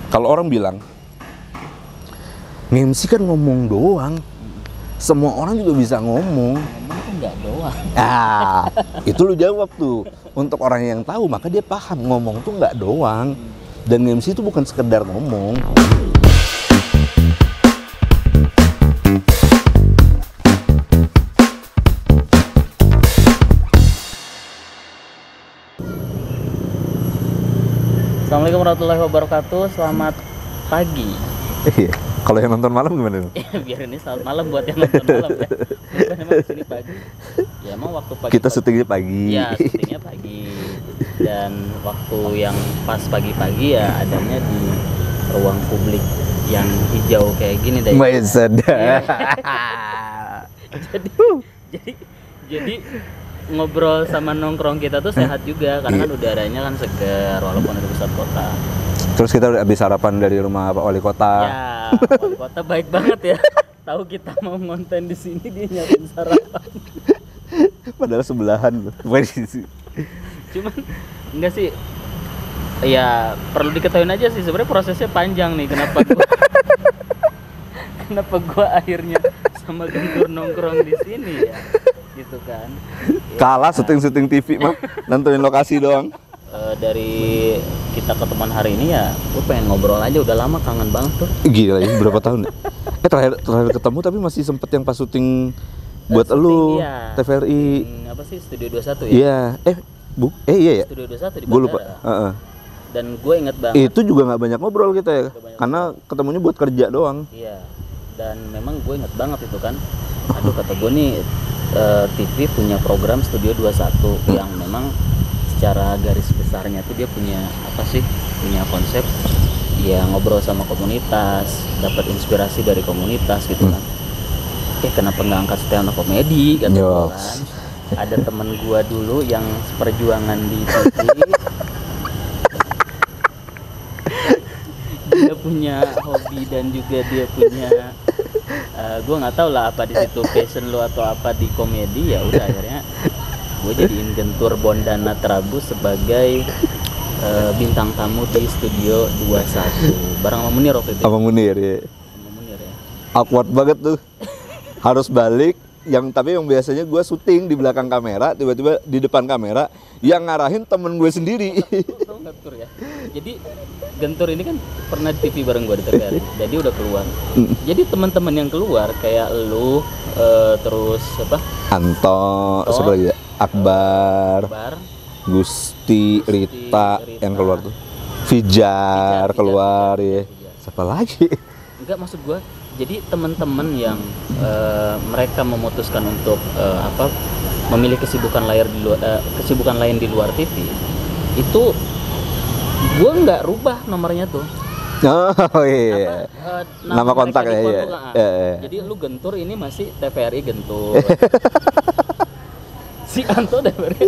Kalau orang bilang nge-MC kan ngomong doang, semua orang juga bisa ngomong. Ngomong tuh nggak doang. Ah, itu lu jawab tuh. Untuk orang yang tahu maka dia paham ngomong tuh nggak doang. Dan nge-MC itu bukan sekedar ngomong. Assalamualaikum warahmatullahi wabarakatuh. Selamat pagi. Iya. Kalau yang nonton malam gimana? Biar ini selamat malam buat yang nonton malam ya. Bukan emang kesini pagi. Ya emang waktu pagi. Kita syutingnya pagi. Ya syutingnya pagi. Dan waktu yang pas pagi-pagi ya adanya di ruang publik yang hijau kayak gini deh. Jadi ngobrol sama nongkrong kita tuh sehat juga karena kan udaranya kan segar walaupun di pusat kota. Terus kita udah habis sarapan dari rumah Pak Wali Kota. Ya, Wali Kota baik banget ya. Tahu kita mau ngonten di sini dia nyiapin sarapan. Padahal sebelahan loh. Cuman enggak sih. Ya perlu diketahui aja sih sebenarnya prosesnya panjang nih kenapa gua akhirnya sama Gentur nongkrong di sini ya. Gitu kan. Kalah syuting TV mah, nentuin lokasi doang. Dari kita ketemuan hari ini ya, gue pengen ngobrol aja, udah lama kangen banget tuh. Gila ya, berapa tahun ya? Terakhir ketemu tapi masih sempet yang pas syuting buat elu, iya. TVRI. Apa sih, Studio 21 ya? Iya, iya ya? Studio 21 di Gue lupa. Bandara. Dan gue inget banget. Itu juga nggak banyak ngobrol kita ya, karena ketemunya buat kerja doang. Iya, dan memang gue inget banget itu kan. Aduh kata gue nih, TV punya program Studio 21 yang memang secara garis besarnya tuh dia punya punya konsep ya ngobrol sama komunitas, dapat inspirasi dari komunitas gitu kan. Kenapa nggak angkat stand up komedi kan? Ada temen gua dulu yang seperjuangan di TV. Dia punya hobi dan juga dia punya gua nggak tahu lah apa di situ passion lo atau apa di komedi, ya udah akhirnya gue jadiin Gentur Bondana Trabus sebagai bintang tamu di Studio 21 bareng sama Munir waktu itu. Sama Munir ya. Sama Munir ya. Awkward banget tuh. Harus balik tapi yang biasanya gue syuting di belakang kamera, tiba-tiba di depan kamera yang ngarahin temen gue sendiri. Tahu nggak Tur ya? Jadi Gentur ini kan pernah di TV bareng gue di TVRI. Jadi udah keluar. Jadi teman-teman yang keluar kayak lu terus apa? Anto, siapa lagi ya? Akbar, Gusti, Rita yang keluar tuh. Fijar keluar ya. Siapa lagi? Enggak, maksud gua jadi teman-teman yang mereka memutuskan untuk memilih kesibukan lain di luar TV itu gua nggak rubah nomornya tuh. Oh iya. Nama kontak ya. Iya. Jadi lu Gentur ini masih TVRI Gentur. Si Anto TVRI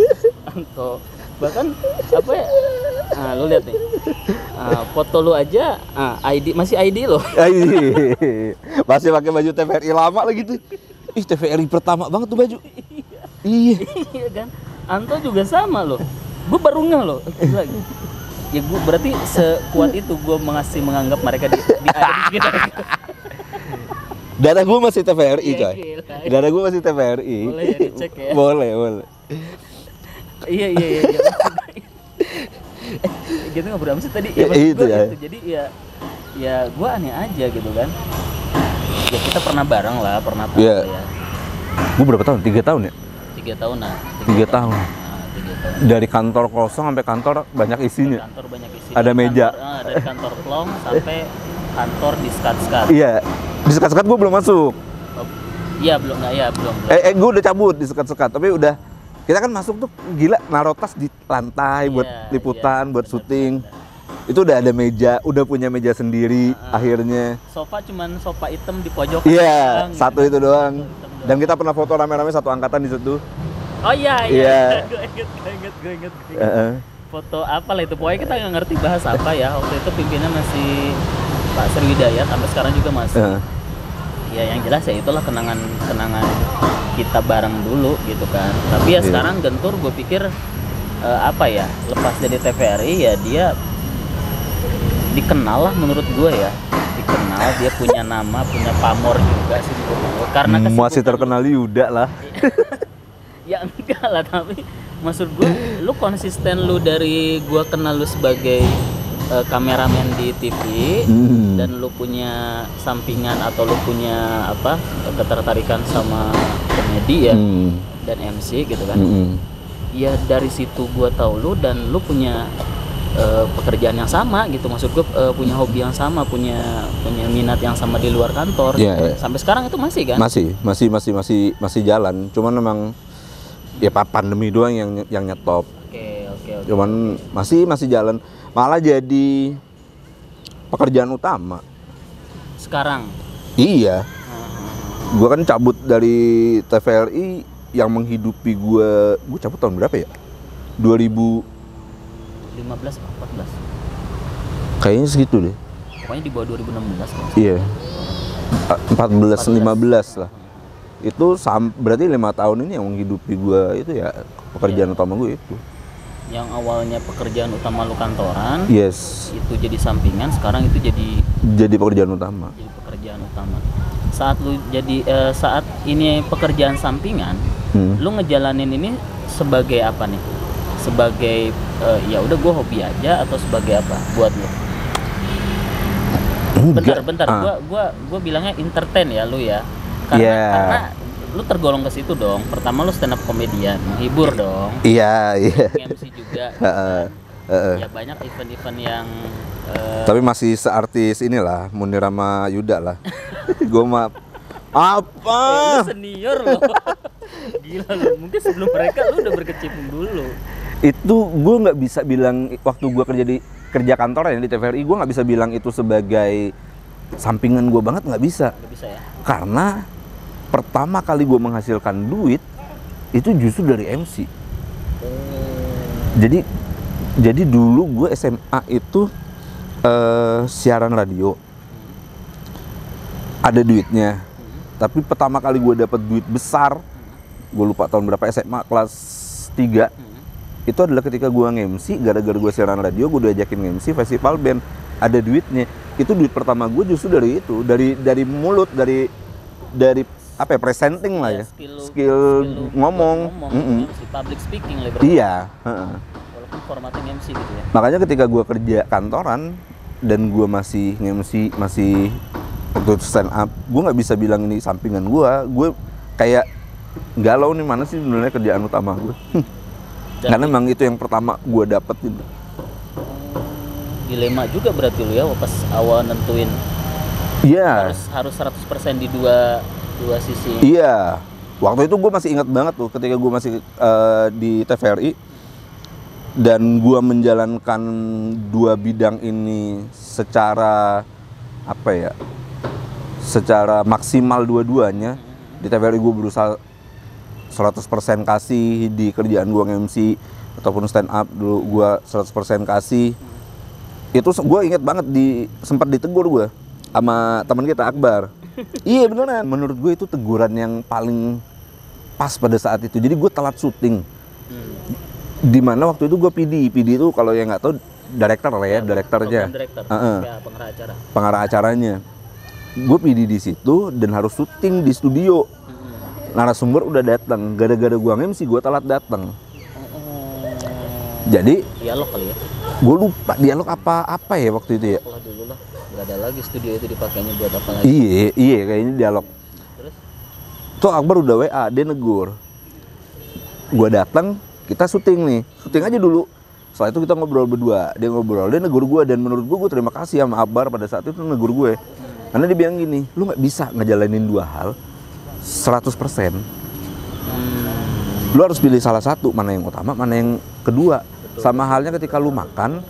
Anto. Bahkan apa ya? Lu lihat nih. Foto lu aja ID masih ID lo. Masih pakai baju TVRI lama lagi tuh. Ih, TVRI pertama banget tuh baju. Iya. Iya kan? Anto juga sama loh. Gue baru ngeh loh. Lagi. Ya gue berarti sekuat itu gue menganggap mereka di ada di sekitar. Darah gue masih TVRI coy. Darah gue masih TVRI. Boleh ya dicek ya. Boleh. Iya. Gitu nggak berapa sih tadi? Ya, itu ya. Gitu. Jadi ya gue aneh aja gitu kan. Ya kita pernah bareng lah, pernah tahu ya. Gue berapa tahun? 3 tahun ya? 3 tahun lah. 3 tahun. Dari kantor kosong sampai kantor banyak isinya. Kantor banyak isi. Ada meja. Dari kantor plong sampai kantor di skat-skat. Iya. Di sekat-sekat gue belum masuk. Iya belum. Gue udah cabut di sekat-sekat, tapi udah kita kan masuk tuh gila naruh tas di lantai buat liputan, buat syuting. Itu udah ada meja, udah punya meja sendiri akhirnya. Sofa cuman sofa hitam di pojok. Iya, satu itu doang. Dan kita pernah foto rame-rame satu angkatan di situ. Oh iya. Gue inget. Foto apa lah itu, pokoknya kita nggak ngerti bahas apa ya. Waktu itu pimpinnya masih Pak Sriwidaya, sampai sekarang juga masih. Ya yang jelas ya itulah kenangan kita bareng dulu gitu kan. Tapi ya sekarang Gentur gue pikir lepas dari TVRI ya dia dikenal lah menurut gue ya, dikenal, dia punya nama, punya pamor juga sih menurut gue, karena Masih terkenal Yuda lah. ya enggak lah, tapi maksud gue lu konsisten, lu dari gue kenal lu sebagai kameramen di TV, dan lu punya sampingan atau lu punya apa ketertarikan sama komedi ya, dan MC gitu kan. Ya dari situ gue tahu lu, dan lu punya pekerjaan yang sama gitu, maksud gue punya hobi yang sama, punya minat yang sama di luar kantor. Yeah. Sampai sekarang itu masih kan? Masih jalan, cuman memang ya pandemi doang yang nyetop. Oke. Cuman masih jalan, malah jadi pekerjaan utama sekarang. Iya. Gua kan cabut dari TVRI yang menghidupi gua cabut tahun berapa ya? 15 14. Kayaknya segitu deh. Pokoknya di bawah 2016 kan. Iya. 14 15 lah. Itu berarti 5 tahun ini yang menghidupi gua itu ya, pekerjaan utama gue itu. Yang awalnya pekerjaan utama lu kantoran, yes, itu jadi sampingan, sekarang itu jadi pekerjaan utama. Jadi pekerjaan utama. Saat lu saat ini pekerjaan sampingan, lu ngejalanin ini sebagai apa nih? Sebagai ya udah gue hobi aja, atau sebagai apa buat lu? Bentar, gua bilangnya entertain ya lu ya. Karena lu tergolong ke situ dong. Pertama lu stand up komedian, menghibur dong. Iya. MC juga. Ya banyak event-event yang tapi masih seartis inilah Munir sama Yuda lah. Gue mah apa? Lu senior loh. Gila lu. Mungkin sebelum mereka lu udah berkecimpung dulu. Itu gue nggak bisa bilang waktu gue kerja kantor ya di TVRI, gue nggak bisa bilang itu sebagai sampingan gue banget, nggak bisa. Nggak bisa ya. Karena pertama kali gue menghasilkan duit itu justru dari MC. Jadi dulu gue SMA itu siaran radio, ada duitnya. Tapi pertama kali gue dapat duit besar, gue lupa tahun berapa, SMA kelas 3. Itu adalah ketika gue nge-MC, gara-gara gue siaran radio, gue diajakin nge-MC festival band, ada duitnya. Itu duit pertama gue justru dari itu, dari mulut, dari apa ya, presenting lah ya, skill ngomong. Public speaking lah. Iya. Walaupun formatnya MC gitu ya. Makanya ketika gue kerja kantoran dan gue masih nge-MC, masih waktu stand up, gue nggak bisa bilang ini sampingan gue kayak galau nih, mana sih sebenarnya kerjaan utama gue. Karena memang itu yang pertama gue dapetin. Dilema juga berarti lu ya pas awal nentuin. Iya. Harus 100% di dua sisi. Iya. Waktu itu gue masih ingat banget tuh ketika gue masih di TVRI dan gue menjalankan dua bidang ini secara apa ya? Secara maksimal dua-duanya. Di TVRI gue berusaha 100% kasih di kerjaan gue nge-MC ataupun stand up, dulu gue 100% kasih. Itu gue inget banget sempat ditegur gue sama teman kita Akbar. Iya beneran, menurut gue itu teguran yang paling pas pada saat itu. Jadi gue telat syuting. Dimana waktu itu gue PD itu kalau yang nggak tahu director lah ya, direkturnya. Pengarah acara. Pengarah acaranya. Gue PD di situ dan harus syuting di studio. Narasumber udah datang, gara-gara gue nge-MC gue telat datang. Jadi dialog kali ya. Gue lupa dialog apa ya waktu itu ya. Wah dulu lah, nggak ada lagi studio itu dipakainya buat apa lagi. Iya kayaknya dialog. Terus? Tuh Akbar udah WA, dia negur. Gue datang, kita syuting aja dulu. Setelah itu kita ngobrol berdua, dia negur gue, dan menurut gue terima kasih sama Akbar pada saat itu negur gue. Karena dia bilang gini, lu nggak bisa ngejalanin dua hal 100%. Lu harus pilih salah satu, mana yang utama, mana yang kedua. Betul. Sama halnya ketika lu makan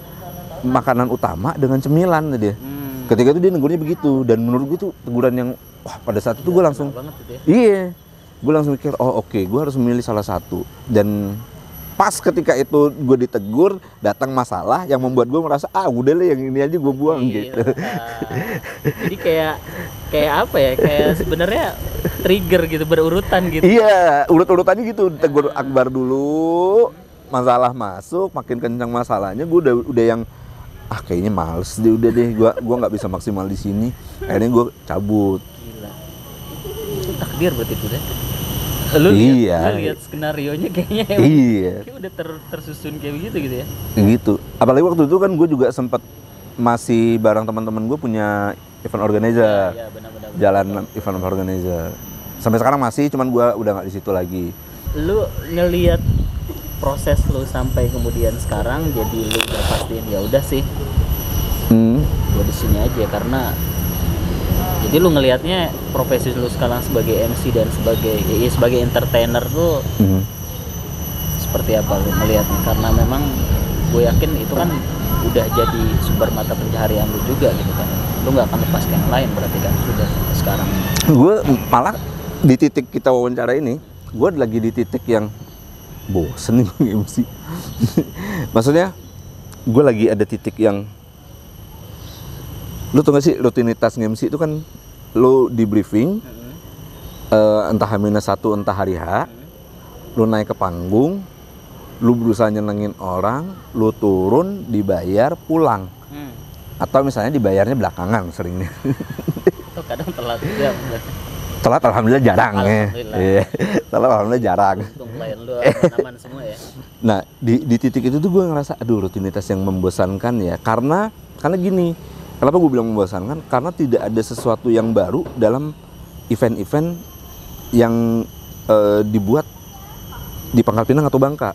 makanan utama dengan cemilan dia. Ketika itu dia negurnya begitu, dan menurut gue tuh teguran yang pada saat itu gue langsung iya, gue langsung mikir oke, gue harus memilih salah satu. Dan pas ketika itu gue ditegur, datang masalah yang membuat gue merasa udah lah yang ini aja gue buang gitu. Jadi kayak apa ya, kayak sebenarnya trigger gitu, berurutan gitu. Iya, urut-urutannya gitu. Ditegur Akbar dulu, masalah masuk, makin kencang masalahnya, gue udah yang kayaknya males deh, udah deh, gua nggak bisa maksimal di sini. Akhirnya gua cabut. Gila. Itu takdir berarti itu deh. Lu lihat skenarionya kayaknya kayak udah tersusun kayak begitu gitu ya. Gitu. Apalagi waktu itu kan gue juga sempat masih bareng teman-teman gue punya event organizer. Iya, benar. Jalan event organizer. Sampai sekarang masih, cuman gue udah nggak di situ lagi. Lu ngelihat proses lu sampai kemudian sekarang, jadi lu udah pastiin ya udah sih. Gue di sini aja karena jadi lu ngelihatnya profesi lu sekarang sebagai MC dan sebagai entertainer tuh seperti apa lu ngelihatnya? Karena memang gue yakin itu kan udah jadi sumber mata pencaharian lu juga gitu kan. Lu nggak akan lepas ke yang lain berarti kan sudah sampai sekarang. Gue malah di titik kita wawancara ini, gue lagi di titik yang bosen nih MC. Maksudnya gue lagi ada titik yang, lu tau gak sih rutinitas nge-MC itu kan lu di briefing entah H-1 entah hari H, lu naik ke panggung, lu berusaha nyenengin orang, lu turun, dibayar, pulang. Atau misalnya dibayarnya belakangan seringnya. Itu kadang telat juga. Telat alhamdulillah jarang ya. Iya. Telat alhamdulillah jarang. Untung klien lu aman semua ya. Nah, di titik itu tuh gue ngerasa aduh rutinitas yang membosankan ya. Karena gini, kenapa gue bilang membosankan? Karena tidak ada sesuatu yang baru dalam event-event yang dibuat di Pangkal Pinang atau Bangka.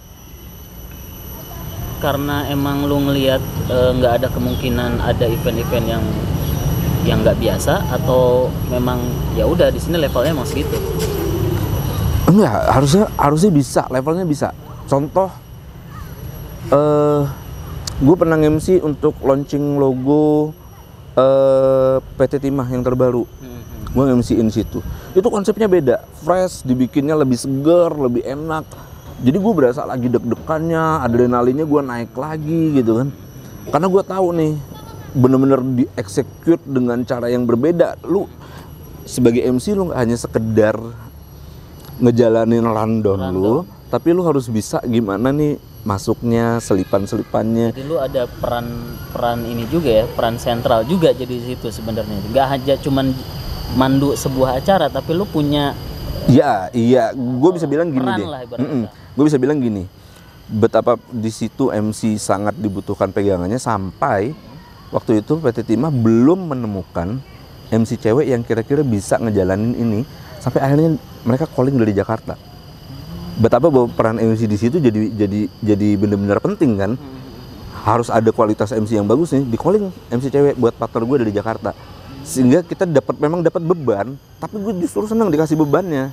Karena emang lu ngelihat nggak ada kemungkinan ada event-event yang nggak biasa, atau memang ya udah di sini levelnya emang segitu? Enggak, harusnya bisa, levelnya bisa. Contoh, gue pernah MC untuk launching logo PT Timah yang terbaru. Gue MC-in situ. Itu konsepnya beda, fresh, dibikinnya lebih seger, lebih enak. Jadi gue berasa lagi deg-degannya, adrenalinnya gue naik lagi gitu kan. Karena gue tahu nih, bener-bener di-execute dengan cara yang berbeda. Lu sebagai MC lu gak hanya sekedar ngejalanin rundown lu, tapi lu harus bisa gimana nih masuknya, selipan-selipannya. Jadi lu ada peran ini juga ya, peran sentral juga jadi di situ sebenarnya. Gak hanya cuman mandu sebuah acara, tapi lu punya iya, gue bisa bilang gini deh. Gue bisa bilang gini, betapa di situ MC sangat dibutuhkan pegangannya sampai waktu itu PT Timah belum menemukan MC cewek yang kira-kira bisa ngejalanin ini, sampai akhirnya mereka calling dari Jakarta. Betapa bahwa peran MC di situ jadi benar-benar penting kan. Harus ada kualitas MC yang bagus nih, di calling MC cewek buat partner gue dari Jakarta. Sehingga kita memang dapat beban, tapi gue justru senang dikasih bebannya.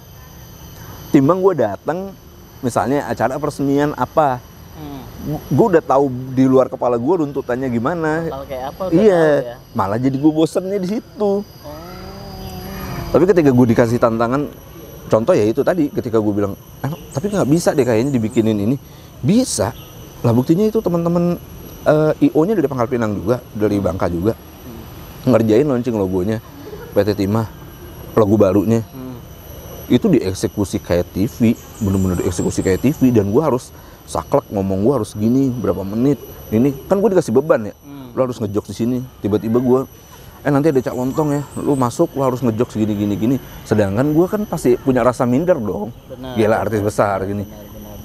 Timbang gue datang misalnya acara peresmian apa, gue udah tahu di luar kepala gue runtutannya gimana. Kayak apa udah iya, tahu ya? malah jadi gue bosennya di situ. Tapi ketika gue dikasih tantangan, contoh ya itu tadi, ketika gue bilang, tapi nggak bisa deh kayaknya dibikinin ini, bisa. Lah buktinya itu teman-teman IO-nya dari Pangkal Pinang juga, dari Bangka juga, ngerjain launching logonya PT Timah, logo barunya. Itu dieksekusi kayak TV, bener-bener dieksekusi kayak TV, dan gue harus saklek ngomong, gue harus gini berapa menit. Ini kan gue dikasih beban ya, lo harus ngejok di sini. Tiba-tiba gue, nanti ada cak lontong ya, lo masuk lo harus ngejok segini. Sedangkan gue kan pasti punya rasa minder dong. Gila artis besar gini.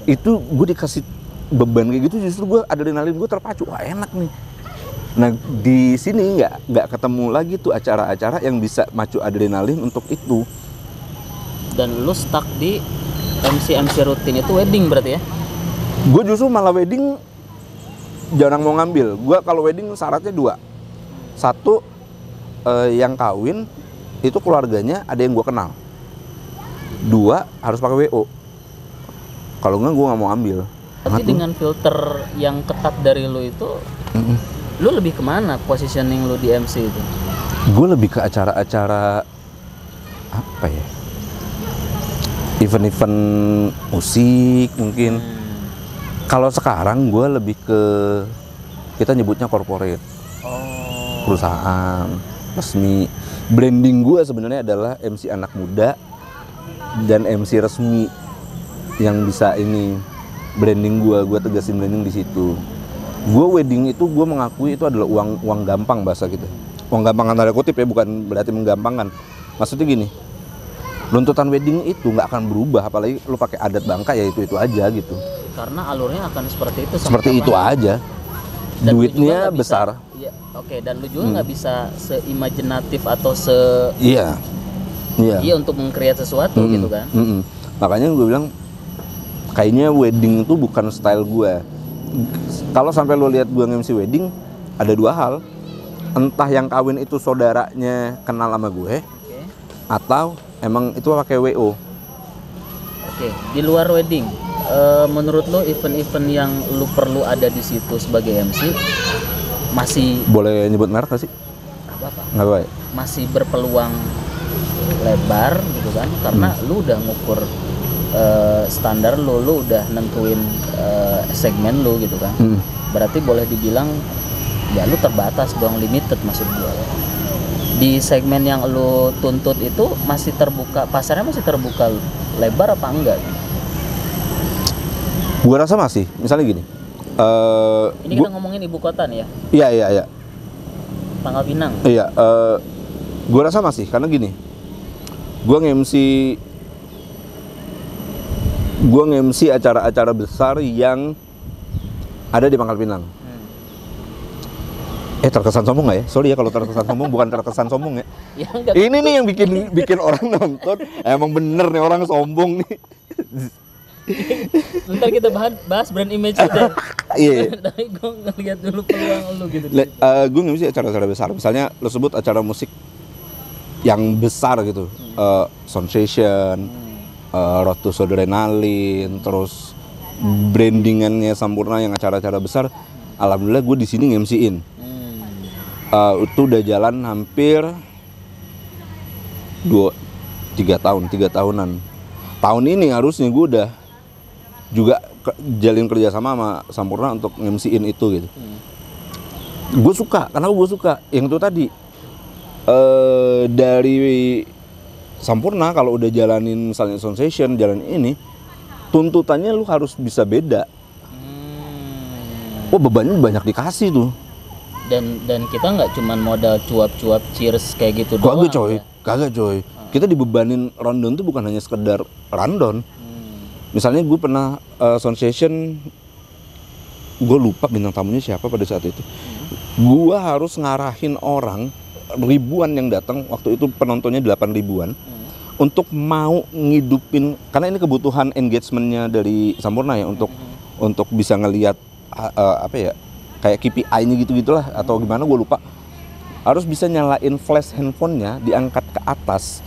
Itu gue dikasih beban kayak gitu, justru gue adrenalin gue terpacu, wah enak nih. Nah di sini nggak ketemu lagi tuh acara-acara yang bisa macu adrenalin untuk itu. Dan lu stuck di MC rutin itu wedding berarti ya? Gue justru malah wedding jarang mau ngambil. Gue kalau wedding syaratnya 2. 1, yang kawin itu keluarganya ada yang gue kenal. 2, harus pakai WO. Kalau enggak gue nggak mau ambil. Tapi dengan filter yang ketat dari lu itu, lu lebih kemana positioning lu di MC itu? Gue lebih ke acara-acara apa ya? Event-event musik mungkin. Kalau sekarang gue lebih ke, kita nyebutnya corporate, perusahaan resmi. Branding gue sebenarnya adalah MC anak muda dan MC resmi yang bisa ini. Branding gue tegasin branding di situ. Gue wedding itu gue mengakui itu adalah uang gampang bahasa gitu. Uang gampang tanda kutip ya, bukan berarti menggampangkan. Maksudnya gini, runtutan wedding itu nggak akan berubah, apalagi lu pakai adat Bangka ya itu aja gitu. Karena alurnya akan seperti itu. Seperti itu aja. Dan Duitnya besar. Iya, oke. Dan lu juga nggak bisa seimajinatif atau Iya. Iya untuk meng-create sesuatu gitu kan. Makanya gue bilang kayaknya wedding itu bukan style gue. Kalau sampai lo lihat gue nge-MC wedding, ada dua hal. Entah yang kawin itu saudaranya kenal sama gue, atau emang itu pakai WO. Oke, di luar wedding, menurut lo event-event yang lo perlu ada di situ sebagai MC masih boleh nyebut merek gak sih? apa? Nggak apa ya? Masih berpeluang lebar gitu kan? Karena lo udah ngukur standar lo udah nentuin segmen lo gitu kan? Berarti boleh dibilang ya lo terbatas dong, limited maksud gue. Di segmen yang lo tuntut itu masih terbuka, pasarnya masih terbuka lebar apa enggak? Gue rasa masih, misalnya gini. Ini kita ngomongin ibu kota nih ya? Iya. Pangkal Pinang. Iya, gue rasa masih, karena gini. Gue nge-MC acara-acara besar yang ada di Pangkal Pinang. Terkesan sombong nggak ya? Sorry ya kalau terkesan sombong, bukan terkesan sombong ya. Ini nih yang bikin orang nonton. Emang bener nih orang sombong nih. Bentar kita bahas brand image aja. Iya. Tapi gue ngeliat dulu peluang lu gitu. Gue nge-MC acara-acara besar. Misalnya lo sebut acara musik yang besar gitu, Sound Session, Road to Adrenaline, terus brandingannya Sampurna yang acara-acara besar. Alhamdulillah gue di sini nge-MC-in. Itu udah jalan hampir 3 tahunan. Tahun ini harusnya gue udah juga jalin kerjasama sama Sampurna untuk nge-MC-in itu gitu. Gue suka, karena gue suka yang itu tadi. Dari Sampurna kalau udah jalanin misalnya Sound Session, jalan ini, tuntutannya lu harus bisa beda. Bebannya banyak dikasih tuh. Dan kita nggak cuman modal cuap-cuap cheers kayak gitu doang. Kagak coy. Kita dibebanin rundown tuh bukan hanya sekedar rundown. Misalnya gue pernah Sound Session, gue lupa bintang tamunya siapa pada saat itu. Gue harus ngarahin orang ribuan yang datang, waktu itu penontonnya 8 ribuan, untuk mau ngidupin, karena ini kebutuhan engagementnya dari Sampurna ya, untuk bisa ngelihat kayak KPI-nya gitu-gitulah atau gimana gue lupa. Harus bisa nyalain flash handphonenya, diangkat ke atas,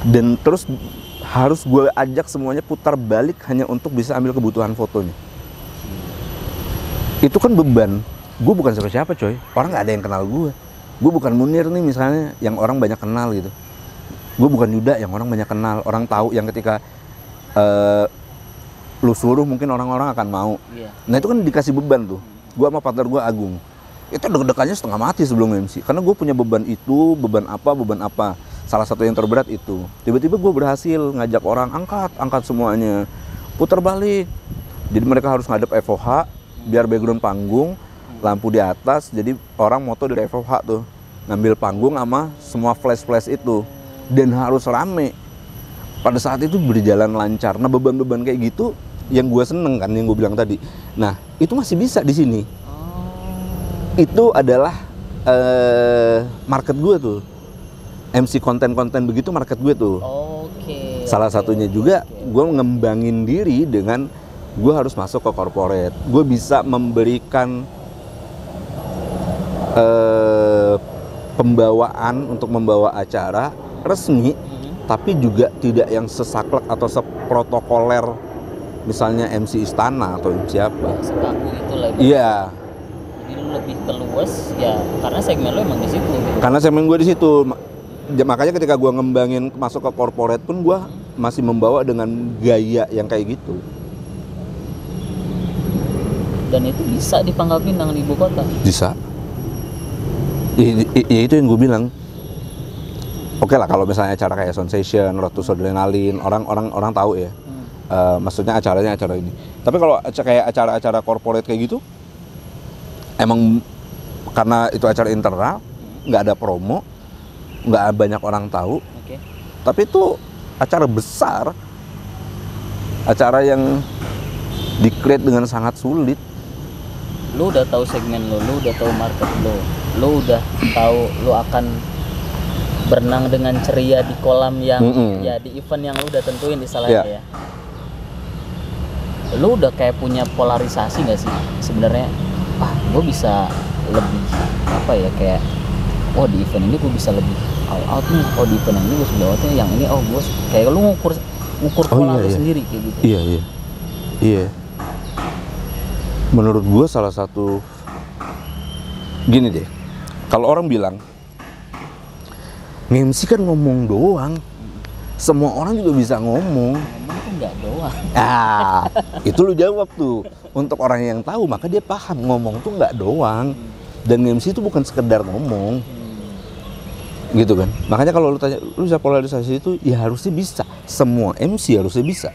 dan terus harus gue ajak semuanya putar balik hanya untuk bisa ambil kebutuhan fotonya. Itu kan beban. Gue bukan siapa-siapa coy, orang nggak ada yang kenal gue. Gue bukan Munir nih misalnya, yang orang banyak kenal gitu. Gue bukan Yuda yang orang banyak kenal, orang tahu, yang ketika lu suruh mungkin orang-orang akan mau. Nah itu kan dikasih beban tuh. Gue sama partner gue Agung, itu deg-degannya setengah mati sebelum MC, karena gue punya beban itu, beban apa. Salah satu yang terberat itu. Tiba-tiba gue berhasil ngajak orang angkat semuanya, putar balik. Jadi mereka harus ngadep FOH, biar background panggung, lampu di atas, jadi orang moto dari FOH tuh, ngambil panggung sama semua flash itu, dan harus rame. Pada saat itu berjalan lancar. Nah beban-beban kayak gitu yang gue seneng kan, yang gue bilang tadi. Nah itu masih bisa di sini. Itu adalah market gue tuh. MC konten-konten begitu market gue tuh. Salah satunya juga gue ngembangin diri dengan gue harus masuk ke corporate. Gue bisa memberikan pembawaan untuk membawa acara resmi, tapi juga tidak yang sesaklek atau seprotokoler misalnya MC Istana atau MC apa. Sekaku itu lah. Iya. Jadi lu lebih keluas ya, karena segmen lu emang di situ. Gitu. Karena segmen gue di situ. Makanya ketika gue ngembangin masuk ke corporate pun gue masih membawa dengan gaya yang kayak gitu. Dan itu bisa di Pangkal Pinang, di ibu kota. Bisa. Ya itu yang gue bilang. Oke lah kalau misalnya acara kayak Sound Session, Road to Adrenaline, orang tahu ya. Maksudnya acaranya acara ini. Tapi kalau kayak acara-acara corporate kayak gitu, emang karena itu acara internal, nggak ada promo, nggak banyak orang tahu. Oke. Tapi itu acara besar, acara yang di-create dengan sangat sulit. Lu udah tahu segmen lu udah tahu market lu udah tahu lu akan berenang dengan ceria di kolam yang ya di event yang lu udah tentuin istilahnya ya. Lu udah kayak punya polarisasi nggak sih sebenarnya? Gue bisa lebih apa ya, kayak di event ini gue bisa lebih all out nih, di event ini gue sudah outnya, yang ini gue kayak lu ngukur pola lu sendiri kayak gitu. Iya. Menurut gue salah satu gini deh, kalau orang bilang nge-MC kan ngomong doang, semua orang juga bisa ngomong. Ngomong tuh nggak doang. Itu lu jawab tuh. Untuk orang yang tahu maka dia paham ngomong tuh nggak doang. Dan nge-MC itu bukan sekedar ngomong. Gitu kan. Makanya kalau lu tanya, lu bisa polarisasi itu, ya harusnya bisa. Semua MC harusnya bisa.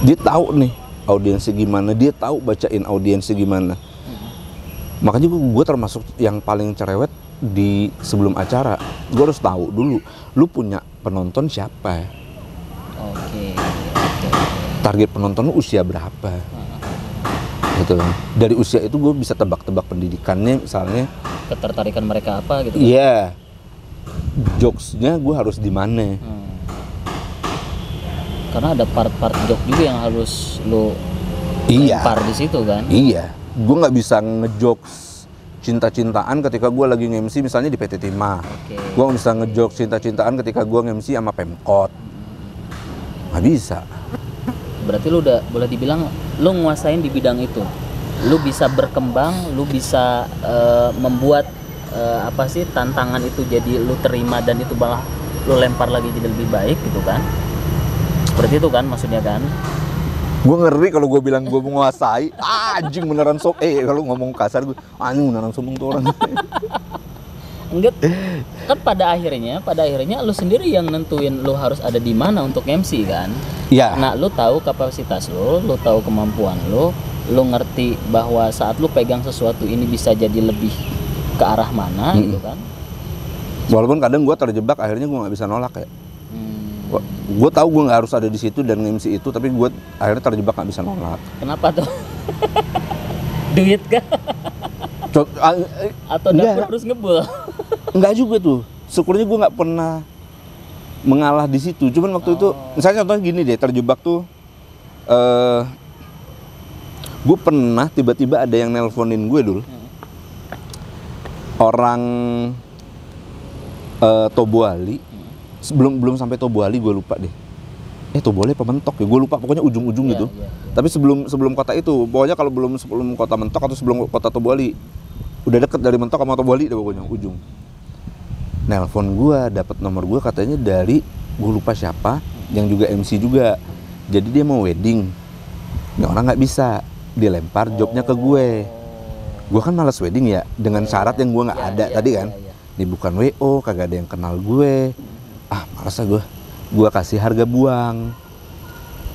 Dia tahu nih audiensnya gimana, dia tahu bacain audiensnya gimana. Makanya gue termasuk yang paling cerewet di sebelum acara. Gue harus tahu dulu, lu punya penonton siapa, target penonton lu usia berapa, gitu. Dari usia itu gue bisa tebak-tebak pendidikannya, misalnya ketertarikan mereka apa gitu. Iya, jokesnya gue harus di mana. Karena ada part-part joke juga yang harus lo lempar di situ kan. Iya, gue nggak bisa ngejokes cinta-cintaan ketika gue lagi nge-MC misalnya di PT Timah. Gue nggak bisa ngejokes cinta-cintaan ketika gue nge-MC sama Pemkot. Nggak bisa. Berarti lu udah boleh dibilang lu nguasain di bidang itu. Lu bisa berkembang, lu bisa membuat tantangan itu jadi lu terima, dan itu malah lu lempar lagi jadi lebih baik gitu kan. Seperti itu kan maksudnya kan? Gue ngeri kalau gue bilang gue menguasai. Anjing beneran kalau ngomong kasar gue, anjing beneran sombong tuh orang. Enggak. Kan pada akhirnya lu sendiri yang nentuin lu harus ada di mana untuk MC kan? Iya. Nah, lu tahu kapasitas lu tahu kemampuan lu ngerti bahwa saat lu pegang sesuatu ini bisa jadi lebih ke arah mana gitu kan? Walaupun kadang gue terjebak, akhirnya gue nggak bisa nolak ya. Gue tahu gue nggak harus ada di situ dan nge-MC itu, tapi gue akhirnya terjebak nggak bisa nolak. Kenapa tuh? Duit kah? Atau dapur harus ngebul? Enggak juga tuh. Syukurnya gue nggak pernah mengalah di situ. Cuman waktu itu, misalnya contohnya gini deh, terjebak tuh. Gue pernah tiba-tiba ada yang nelponin gue dulu. Orang Tobuali. Belum sampai Tobuali, gue lupa deh. Tobuali apa Mentok ya, gue lupa, pokoknya ujung-ujung gitu. Tapi sebelum kota itu, pokoknya kalau sebelum kota Mentok atau sebelum kota Tobuali, udah deket dari Mentok sama Tobuali deh pokoknya ujung. Nelpon gue, dapat nomor gue, katanya dari gue lupa siapa, yang juga MC juga. Jadi dia mau wedding, ini orang nggak bisa, dia lempar jobnya ke gue. Gue kan malas wedding ya, dengan syarat yang gue nggak ada tadi kan. Ini bukan WO, kagak ada yang kenal gue. Malas lah gue kasih harga buang.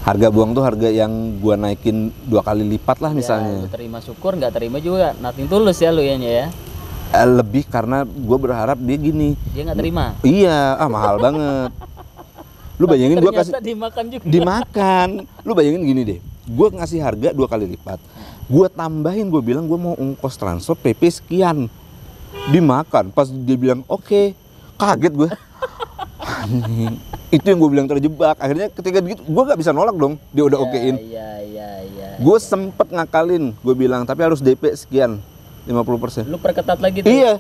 Harga buang tuh harga yang gue naikin 2 kali lipat lah misalnya. Terima syukur, nggak terima juga, nothing tulus ya lu ya. Lebih karena gue berharap dia gini. Dia nggak terima? Iya, mahal banget. Lu bayangin gue kasih dimakan juga. Dimakan. Lu bayangin gini deh, gue ngasih harga 2 kali lipat. Gue tambahin, gue bilang gue mau ongkos transport PP sekian. Dimakan. Pas dia bilang oke, kaget gue. Itu yang gue bilang terjebak. Akhirnya ketika gitu gue gak bisa nolak dong. Dia udah okein. Gue sempet ngakalin, gue bilang tapi harus DP sekian, 50%. Lu perketat lagi tuh? Iya.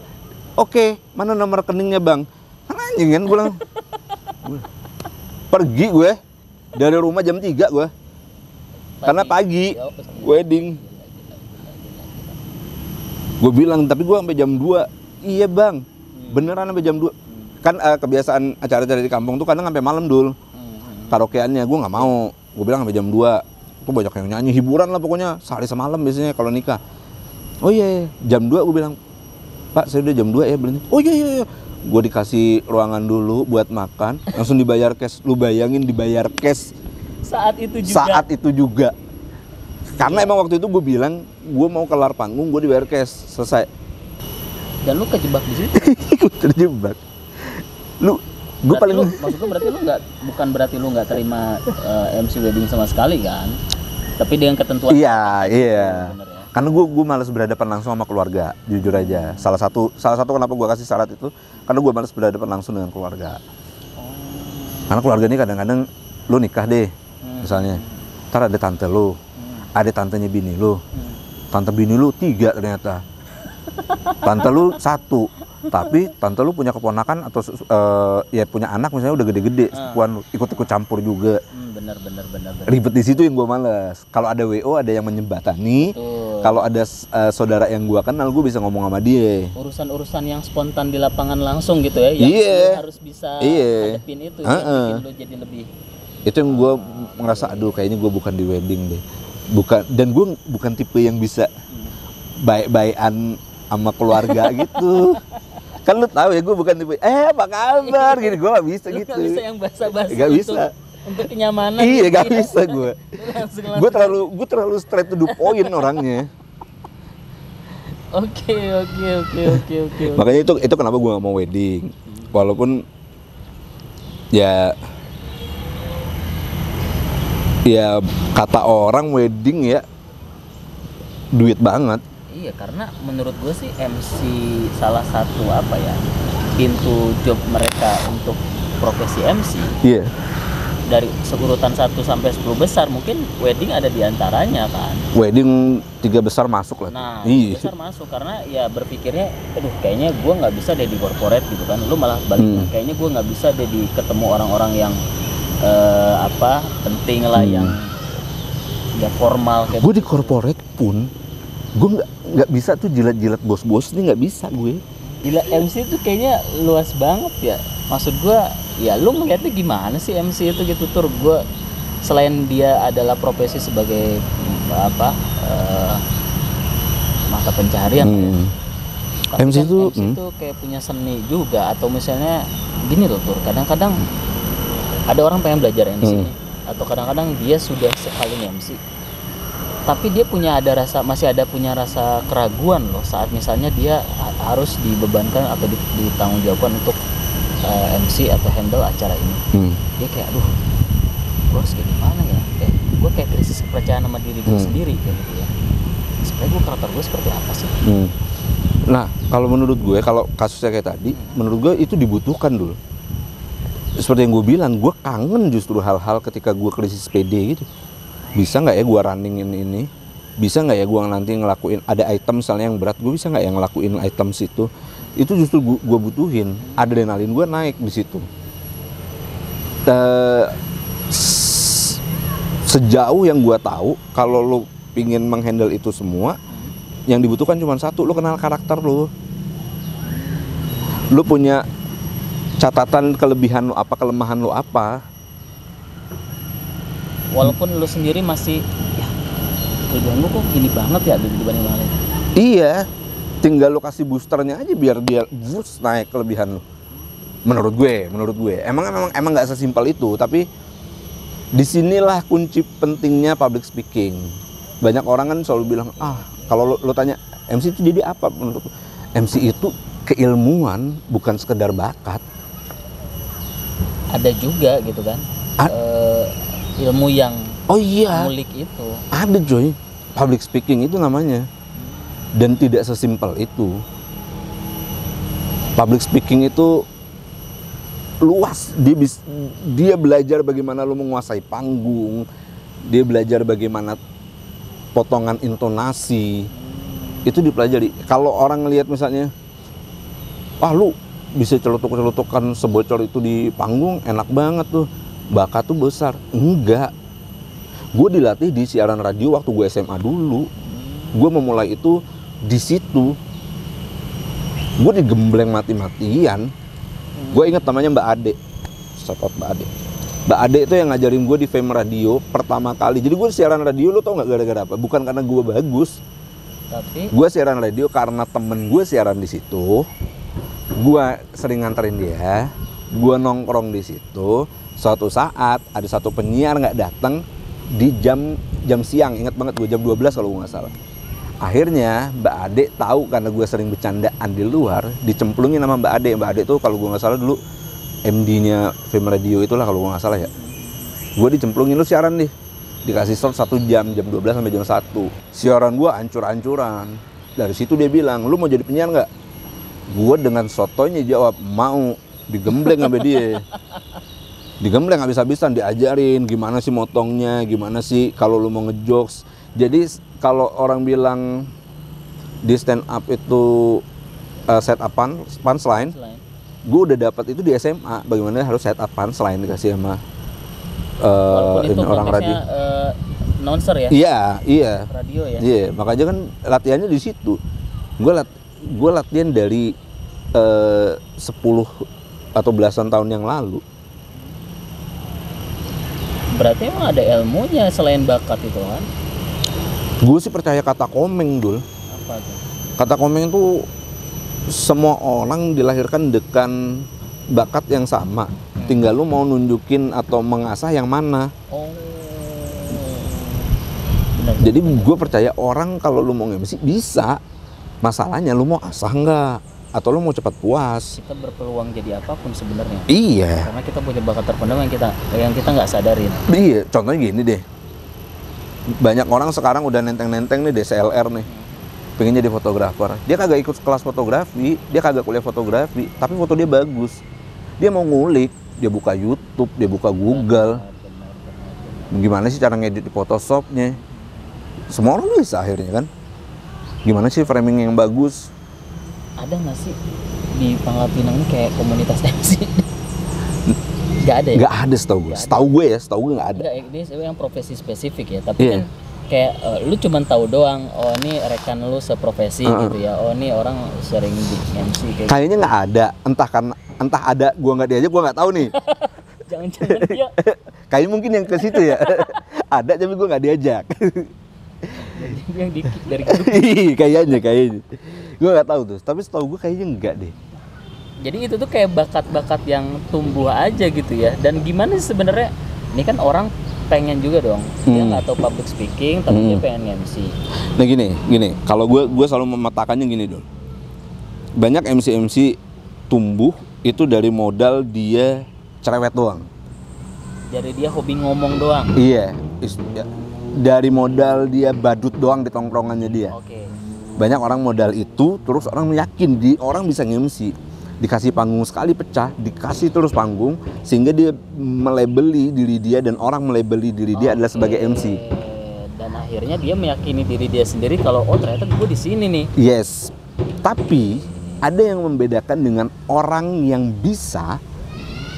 Oke, mana nomor rekeningnya bang? Kan anjing kan, gue bilang. Pergi gue dari rumah jam 3 gue. Karena pagi wedding. Gue bilang tapi gue sampai jam 2. Iya bang, beneran sampai jam 2. Kan kebiasaan acara-acara di kampung tuh kadang sampai malam dul. Karaokeannya gue nggak mau. Gue bilang sampai jam 2. Tuh banyak yang nyanyi, hiburan lah pokoknya, sehari semalam biasanya kalau nikah. Oh iya, jam 2 gue bilang, Pak saya udah jam 2 ya berhenti. Oh iya. Gue dikasih ruangan dulu buat makan, langsung dibayar cash. Lu bayangin dibayar cash saat itu juga. Karena emang waktu itu gue bilang gue mau kelar panggung, gue dibayar cash, selesai. Dan lu kejebak di situ. Gue terjebak. Gue paling maksud lu berarti lu nggak, bukan berarti lu nggak terima MC wedding sama sekali kan? Tapi dengan ketentuan. Iya. Bener ya? Karena gue malas berhadapan langsung sama keluarga, jujur aja. Salah satu kenapa gue kasih syarat itu, karena gue malas berhadapan langsung dengan keluarga. Karena keluarga ini kadang-kadang lu nikah deh, misalnya, ntar ada tante lu, ada tantenya bini lu, tante bini lu 3 ternyata, tante lu 1, tapi tante lu punya keponakan atau ya punya anak misalnya udah gede-gede, sepupuan lu ikut-ikut campur juga. Bener. Ribet di situ yang gue males. Kalau ada WO ada yang menjembatani. Kalau ada saudara yang gue kenal, gue bisa ngomong sama dia. Urusan-urusan yang spontan di lapangan langsung gitu ya, yang lu harus bisa hadapin itu, yang bikin lu jadi lebih. Itu yang gue ngerasa, aduh kayaknya gue bukan di wedding deh. Dan gue bukan tipe yang bisa baik-baikan sama keluarga gitu. Kan lu tahu ya, gue bukan tipe apa kabar gini, gue gak bisa gitu. Gak bisa yang basa-basi. Gak bisa. Untuk kenyamanan. Iya, gitu gak ya. bisa gue. Gue terlalu straight to the point orangnya. Oke. Makanya itu kenapa gue gak mau wedding. Walaupun ya kata orang wedding ya duit banget. Iya, karena menurut gue sih MC salah satu pintu job mereka untuk profesi MC. Iya. Dari urutan 1 sampai 10 besar mungkin wedding ada di antaranya kan. Wedding 3 besar masuk lah. Nah, 3 besar masuk karena ya berpikirnya, aduh kayaknya gue nggak bisa deh di corporate gitu kan. Lu malah balik, kayaknya gue nggak bisa deh di ketemu orang-orang yang penting lah, yang ya formal kayak. Gue di corporate pun gue nggak bisa tuh jilat-jilat bos-bos nih, nggak bisa gue. Gila, MC itu kayaknya luas banget ya. Maksud gue, ya lu ngeliatnya gimana sih MC itu gitu Tur? Gue selain dia adalah profesi sebagai mata pencaharian ya. Tapi MC kan itu itu kayak punya seni juga. Atau misalnya gini loh Tur, kadang-kadang ada orang pengen belajar MC atau kadang-kadang dia sudah sekali MC, tapi dia masih ada punya rasa keraguan loh saat misalnya dia harus dibebankan atau ditanggungjawabkan untuk MC atau handle acara ini. Dia kayak, aduh, gue harus kayak gimana ya? Gue kayak krisis kepercayaan sama diri gue sendiri kayak gitu ya. Sebenarnya gue karakter gue seperti apa sih? Nah, kalau menurut gue, kalau kasusnya kayak tadi, menurut gue itu dibutuhkan dulu. Seperti yang gue bilang, gue kangen justru hal-hal ketika gue krisis PD gitu. Bisa nggak ya gue runningin ini? Bisa nggak ya gue nanti ngelakuin, ada item misalnya yang berat, gue bisa nggak ya ngelakuin item situ? Itu justru gue butuhin. Adrenalin gue naik di situ. Sejauh yang gue tahu, kalau lo pingin menghandle itu semua, yang dibutuhkan cuma satu, lo kenal karakter lo. Lo punya catatan kelebihan lo apa, kelemahan lo apa. Walaupun lo sendiri masih, ya kelebihan lo kok ini banget ya dibanding yang lain. Iya, tinggal lo kasih boosternya aja biar dia boost naik kelebihan lo. Menurut gue, emang nggak sesimpel itu, tapi disinilah kunci pentingnya public speaking. Banyak orang kan selalu bilang, kalau lo tanya MC itu jadi apa? Menurut MC itu keilmuan, bukan sekedar bakat. Ada juga gitu kan, ilmu yang ngulik itu. Ada coy, public speaking itu namanya. Dan tidak sesimpel itu. Public speaking itu luas. Dia belajar bagaimana lo menguasai panggung. Dia belajar bagaimana potongan intonasi. Itu dipelajari. Kalau orang ngelihat misalnya, lu bisa celutuk-celutukan sebocor itu di panggung, enak banget tuh, bakat tuh besar. Enggak. Gue dilatih di siaran radio waktu gue SMA dulu. Gue memulai itu di situ. Gue digembleng mati-matian. Gue inget namanya Mbak Ade. Shout out Mbak Ade. Mbak Ade itu yang ngajarin gue di Fame Radio pertama kali. Jadi gue siaran radio, lo tau gak gara-gara apa? Bukan karena gue bagus. Tapi gue siaran radio karena temen gue siaran di situ. Gue sering nganterin dia. Gue nongkrong di situ. Suatu saat ada satu penyiar nggak datang. di jam siang, ingat banget gue, jam 12 kalau gue nggak salah. Akhirnya Mbak Ade tahu karena gue sering bercandaan di luar, dicemplungin sama Mbak Ade. Mbak Ade tuh kalau gue nggak salah dulu MD-nya Fame Radio itulah kalau gue nggak salah ya. Gue dicemplungin, lu siaran nih, dikasih slot 1 jam 12 sampai jam 1. Siaran gue ancur-ancuran. Dari situ dia bilang, lu mau jadi penyiar nggak? Gue dengan sotonya jawab, mau. Digembleng sama dia. Digembleng habis-habisan, diajarin gimana sih motongnya, gimana sih kalau lu mau ngejokes. Jadi kalau orang bilang di stand up itu set up punchline, gue udah dapat itu di SMA. Bagaimana harus set up punchline dikasih sama ini orang radio. Announcer ya? Iya. Radio ya? Iya, makanya kan latihannya di situ. Gue latihan dari 10 atau belasan tahun yang lalu. Berarti emang ada ilmunya selain bakat itu kan? Gue sih percaya kata komeng, Dul. Apa tuh? Kata komeng itu semua orang dilahirkan dengan bakat yang sama. Tinggal lu mau nunjukin atau mengasah yang mana. Oh. Benar. Jadi gue percaya orang kalau lu mau MC bisa. Masalahnya lu mau asah nggak? Atau lu mau cepat puas? Kita berpeluang jadi apapun sebenarnya. Iya. Karena kita punya bakat terpendam yang kita nggak sadarin. Iya. Contohnya gini deh. Banyak orang sekarang udah nenteng-nenteng nih DSLR nih. Pengen jadi fotografer. Dia kagak ikut kelas fotografi, dia kagak kuliah fotografi, tapi foto dia bagus. Dia mau ngulik, dia buka YouTube, dia buka Google. Gimana sih cara ngedit di Photoshopnya? Semua orang bisa akhirnya kan. Gimana sih framing yang bagus? Ada nggak sih di Pangkal Pinang ini kayak komunitas MC? Nggak ada ya? Nggak ada setahu gue. Setahu gue nggak ada. Nggak, ini yang profesi spesifik ya. Tapi kan kayak lu cuman tahu doang. Oh ini rekan lu seprofesi gitu ya. Oh ini orang sering di MC kayak. Kayaknya nggak ada. Entah ada. Gue nggak diajak. Gue nggak tahu nih. Jangan-jangan dia. Kayaknya mungkin yang ke situ ya. Ada tapi gue nggak diajak. Yang dikit dari grup. kayaknya gue nggak tahu tuh, tapi setahu gue kayaknya enggak deh. Jadi itu tuh kayak bakat-bakat yang tumbuh aja gitu ya. Dan gimana sih sebenarnya, ini kan orang pengen juga dong, dia nggak tahu public speaking tapi dia pengen MC. Nah gini kalau gue selalu memetakannya gini dulu. Banyak MC tumbuh itu dari modal dia cerewet doang. Dari dia hobi ngomong doang. Iya. Dari modal dia badut doang di tongkrongannya dia. Oke. Banyak orang modal itu, terus orang yakin orang bisa nge-MC. Dikasih panggung sekali pecah, dikasih terus panggung, sehingga dia melabeli diri dia dan orang melabeli diri dia adalah sebagai MC. Dan akhirnya dia meyakini diri dia sendiri kalau oh ternyata gue di sini nih. Yes. Tapi ada yang membedakan dengan orang yang bisa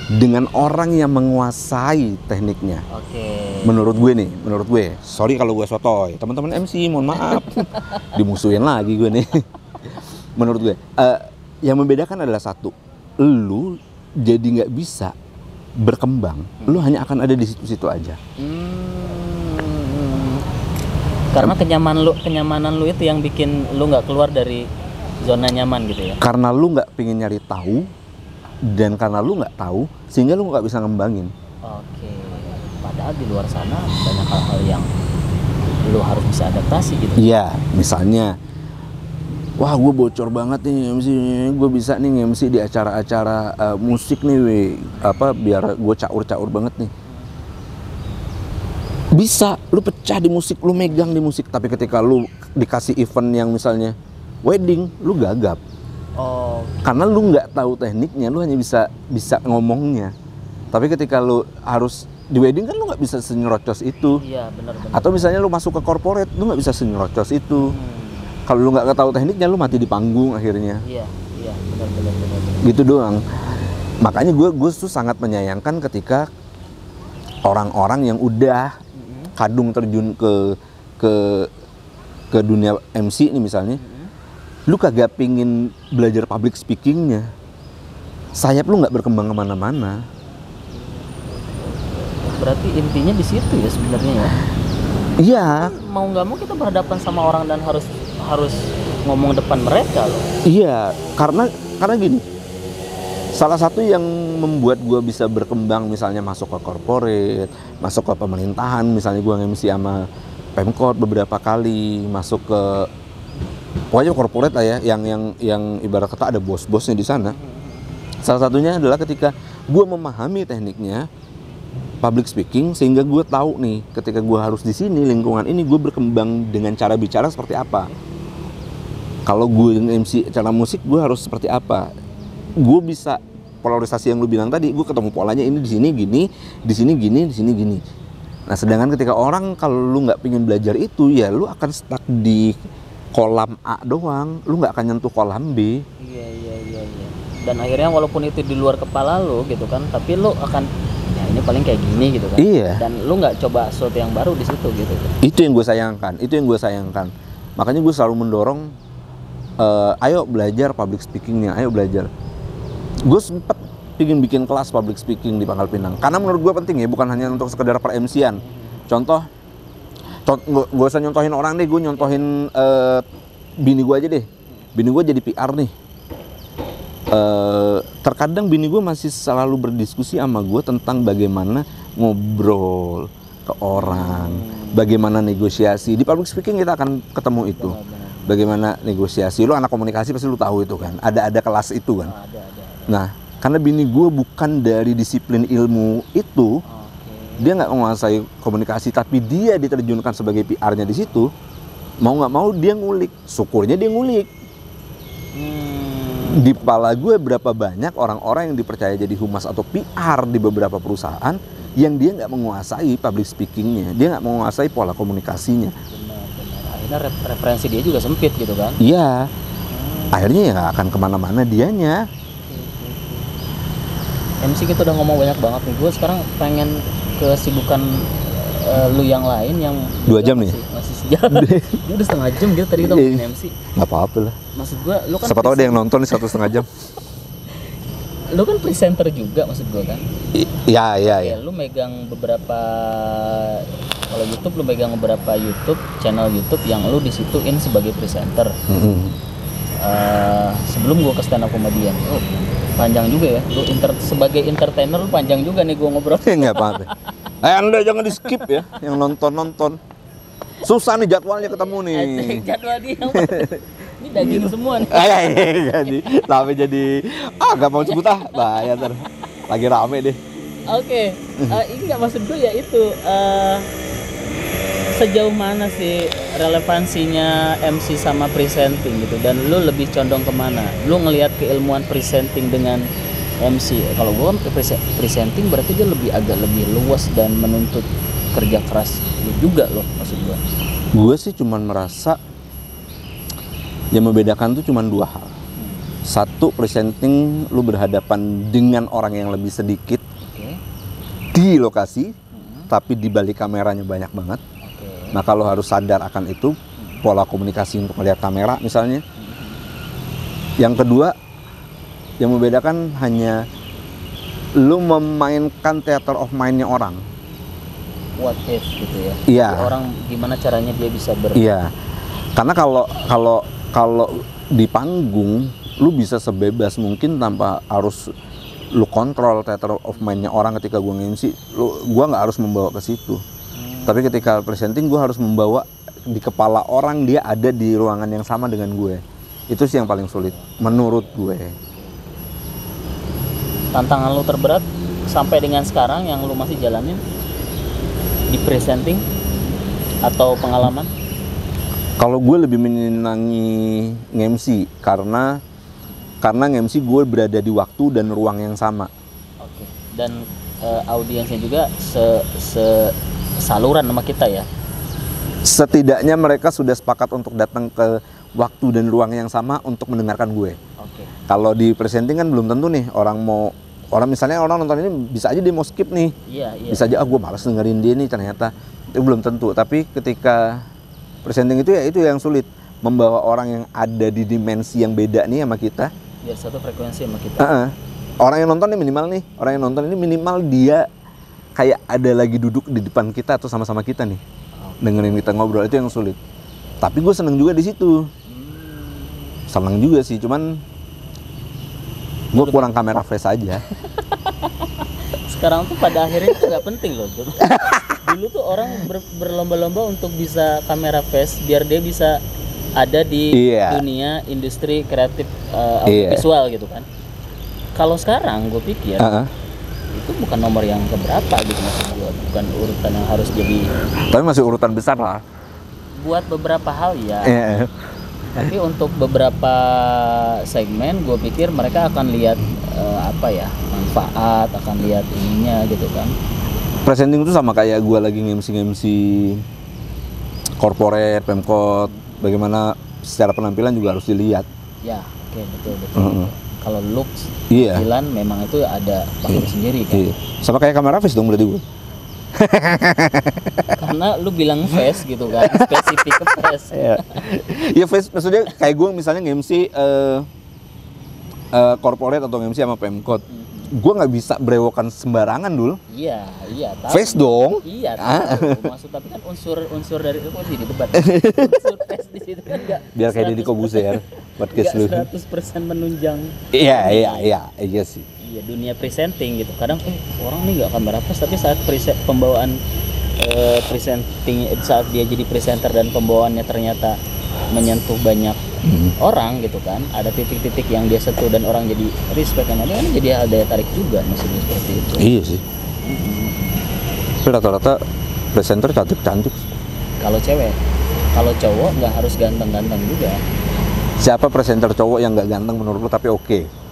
dengan orang yang menguasai tekniknya. Oke. Menurut gue, sorry kalau gue sotoy, teman-teman MC mohon maaf, dimusuhin lagi gue nih. Menurut gue, yang membedakan adalah satu, lu jadi nggak bisa berkembang, lu hanya akan ada di situ-situ aja. Karena kenyamanan lu itu yang bikin lu nggak keluar dari zona nyaman gitu ya. Karena lu nggak pengen nyari tahu, dan karena lu nggak tahu, sehingga lu nggak bisa ngembangin. Oke. Padahal di luar sana banyak hal-hal yang lu harus bisa adaptasi gitu. Iya, misalnya, wah gue bocor banget nih MC, gue bisa nih MC di acara-acara musik nih, biar gue caur banget nih. Bisa, lu pecah di musik, lu megang di musik, tapi ketika lu dikasih event yang misalnya wedding, lu gagap. Oh. Karena lu nggak tahu tekniknya, lu hanya bisa ngomongnya. Tapi ketika lu harus di wedding kan lu nggak bisa senyerocos itu. Iya, benar. Atau misalnya lu masuk ke corporate, lu nggak bisa senyerocos itu. Kalau lu nggak tahu tekniknya, lu mati di panggung akhirnya. Iya, benar. Gitu doang. Makanya gue tuh sangat menyayangkan ketika orang-orang yang udah kadung terjun ke dunia MC ini misalnya, lu kagak pingin belajar public speakingnya, sayap lu nggak berkembang kemana-mana. Berarti intinya di situ ya sebenarnya ya. Iya. Mau nggak mau kita berhadapan sama orang dan harus ngomong depan mereka loh. Iya, karena gini, Salah satu yang membuat gue bisa berkembang misalnya masuk ke corporate, masuk ke pemerintahan, misalnya gue nge-MC sama Pemkot beberapa kali, masuk ke pokoknya corporate lah ya, yang ibarat kata ada bos-bosnya di sana. Salah satunya adalah ketika gue memahami tekniknya public speaking, sehingga gue tahu nih ketika gue harus di sini lingkungan ini gue berkembang dengan cara bicara seperti apa. Kalau gue MC cara musik gue harus seperti apa. Gue bisa polarisasi yang lu bilang tadi, gue ketemu polanya ini di sini gini, di sini gini, di sini gini. Nah, sedangkan ketika orang kalau lu nggak pengen belajar itu, ya lu akan stuck di kolam A doang, lu nggak akan nyentuh kolam B. Iya. Dan akhirnya walaupun itu di luar kepala lu gitu kan, tapi lu akan ya ini paling kayak gini gitu kan. Iya. Dan lu nggak coba sesuatu yang baru di situ gitu. Itu yang gue sayangkan. Makanya gue selalu mendorong, ayo belajar public speakingnya, ayo belajar. Gue sempet pengen bikin kelas public speaking di Pangkal Pinang karena menurut gue penting ya, bukan hanya untuk sekedar per MC-an. Contoh gue usah nyontohin orang deh, gue nyontohin bini gue aja deh. Bini gue jadi PR nih. Terkadang bini gue masih selalu berdiskusi sama gue tentang bagaimana ngobrol ke orang, bagaimana negosiasi. Di public speaking kita akan ketemu itu. Bagaimana negosiasi. Lu anak komunikasi pasti lu tahu itu kan. Ada kelas itu kan. Ada. Nah, karena bini gue bukan dari disiplin ilmu itu, dia nggak menguasai komunikasi, tapi dia diterjunkan sebagai PR-nya di situ. Mau nggak mau dia ngulik, syukurnya dia ngulik. Di kepala gue berapa banyak orang-orang yang dipercaya jadi humas atau PR di beberapa perusahaan yang dia nggak menguasai public speakingnya, dia nggak menguasai pola komunikasinya. Benar. Akhirnya referensi dia juga sempit gitu kan? Iya. Akhirnya ya nggak akan kemana-mana dianya. MC kita udah ngomong banyak banget nih. Gue sekarang pengen kesibukan lu yang lain yang 2 jam nih? Masih sejalan. Ini udah setengah jam gitu tadi kita ngomongin MC. Nggak apa-apa lah. Maksud gue, lu kan siapa tahu ada yang nonton nih 1,5 jam. Lu kan presenter juga maksud gue kan? Iya. Ya, lu megang beberapa, kalau YouTube lu megang beberapa channel YouTube yang lu disituin sebagai presenter. Sebelum gue ke stand up comedian, panjang juga ya. Lu sebagai entertainer lu panjang juga nih gue ngobrol. Nggak apa-apa. Anda jangan di skip ya, yang nonton. Susah nih jadwalnya ketemu nih. Jadwal dia. Ini daging semua nih. Jadi nggak mau sebut bahaya ntar. Lagi rame deh. Oke. Ini nggak maksud gue ya itu. Sejauh mana sih relevansinya MC sama presenting gitu, dan lu lebih condong kemana? Lu ngelihat keilmuan presenting dengan MC. Kalau gue kan presenting berarti dia agak lebih luas dan menuntut kerja keras juga loh maksud gue. Gue sih cuman merasa yang membedakan tuh cuman 2 hal. Satu, presenting lu berhadapan dengan orang yang lebih sedikit di lokasi, tapi di balik kameranya banyak banget. Maka lo harus sadar akan itu, pola komunikasi untuk melihat kamera misalnya. Yang kedua, yang membedakan hanya lo memainkan theater of mind-nya orang. What if gitu ya? Iya. Orang gimana caranya dia bisa Iya. Karena kalau di panggung, lo bisa sebebas mungkin tanpa harus lo kontrol theater of mind-nya orang. Ketika gue nge-MC, gue nggak harus membawa ke situ. Tapi ketika presenting gue harus membawa di kepala orang, dia ada di ruangan yang sama dengan gue. Itu sih yang paling sulit menurut gue. Tantangan lu terberat sampai dengan sekarang yang lu masih jalanin di presenting atau pengalaman? Kalau gue lebih menyenangi nge-MC karena nge-MC gue berada di waktu dan ruang yang sama. Oke. Dan audiensnya juga saluran sama kita ya. Setidaknya mereka sudah sepakat untuk datang ke waktu dan ruang yang sama untuk mendengarkan gue. Oke. Kalau di presenting kan belum tentu nih orang misalnya orang nonton ini bisa aja dia mau skip nih. Iya. Bisa aja gue malas dengerin dia nih ternyata. Itu belum tentu. Tapi ketika presenting itu ya itu yang sulit, membawa orang yang ada di dimensi yang beda nih sama kita. Biar satu frekuensi sama kita. Orang yang nonton ini minimal dia kayak ada lagi duduk di depan kita atau sama-sama kita nih, dengerin kita ngobrol. Itu yang sulit. Tapi gue seneng juga di situ. Seneng juga sih, cuman Gue kurang kamera face aja. Sekarang tuh pada akhirnya itu nggak penting loh. Dulu tuh orang berlomba-lomba untuk bisa kamera face biar dia bisa ada di dunia industri kreatif visual gitu kan. Kalau sekarang gue pikir itu bukan nomor yang keberapa gitu, maksud gue bukan urutan yang harus jadi. Tapi masih urutan besar lah. Buat beberapa hal ya. Tapi untuk beberapa segmen gue pikir mereka akan lihat manfaat, akan lihat ininya gitu kan. Presenting itu sama kayak gue lagi nge-MC corporate, Pemkot, bagaimana secara penampilan juga harus dilihat. Ya, oke, betul. Kalau looks, tampilan memang itu ada faktor sendiri kan. Sama kayak kamera face dong berarti gue. Karena lu bilang face gitu kan, spesifik ke face. Ya face, maksudnya kayak gue misalnya nge-MC corporate atau nge-MC sama Pemkot. Gue nggak bisa brewokan sembarangan dulu. Iya. Tahu. Face dong. Iya. Tahu. Maksud tapi kan unsur dari itu kan di debat. Unsur face di situ kan nggak. Biar kayak Deddy Kobuser podcast lu. 100% menunjang. Iya sih. Iya, dunia presenting gitu. Kadang orang nih nggak kamera face tapi saat pembawaan presenting, saat dia jadi presenter dan pembawaannya ternyata menyentuh banyak orang gitu kan, ada titik-titik yang dia sentuh dan orang jadi respect sama dia, kan jadi hal daya tarik juga, maksudnya seperti itu. Iya sih. Tapi rata-rata presenter cantik-cantik. Kalau cewek, kalau cowok nggak harus ganteng-ganteng juga. Siapa presenter cowok yang nggak ganteng menurut lo tapi oke?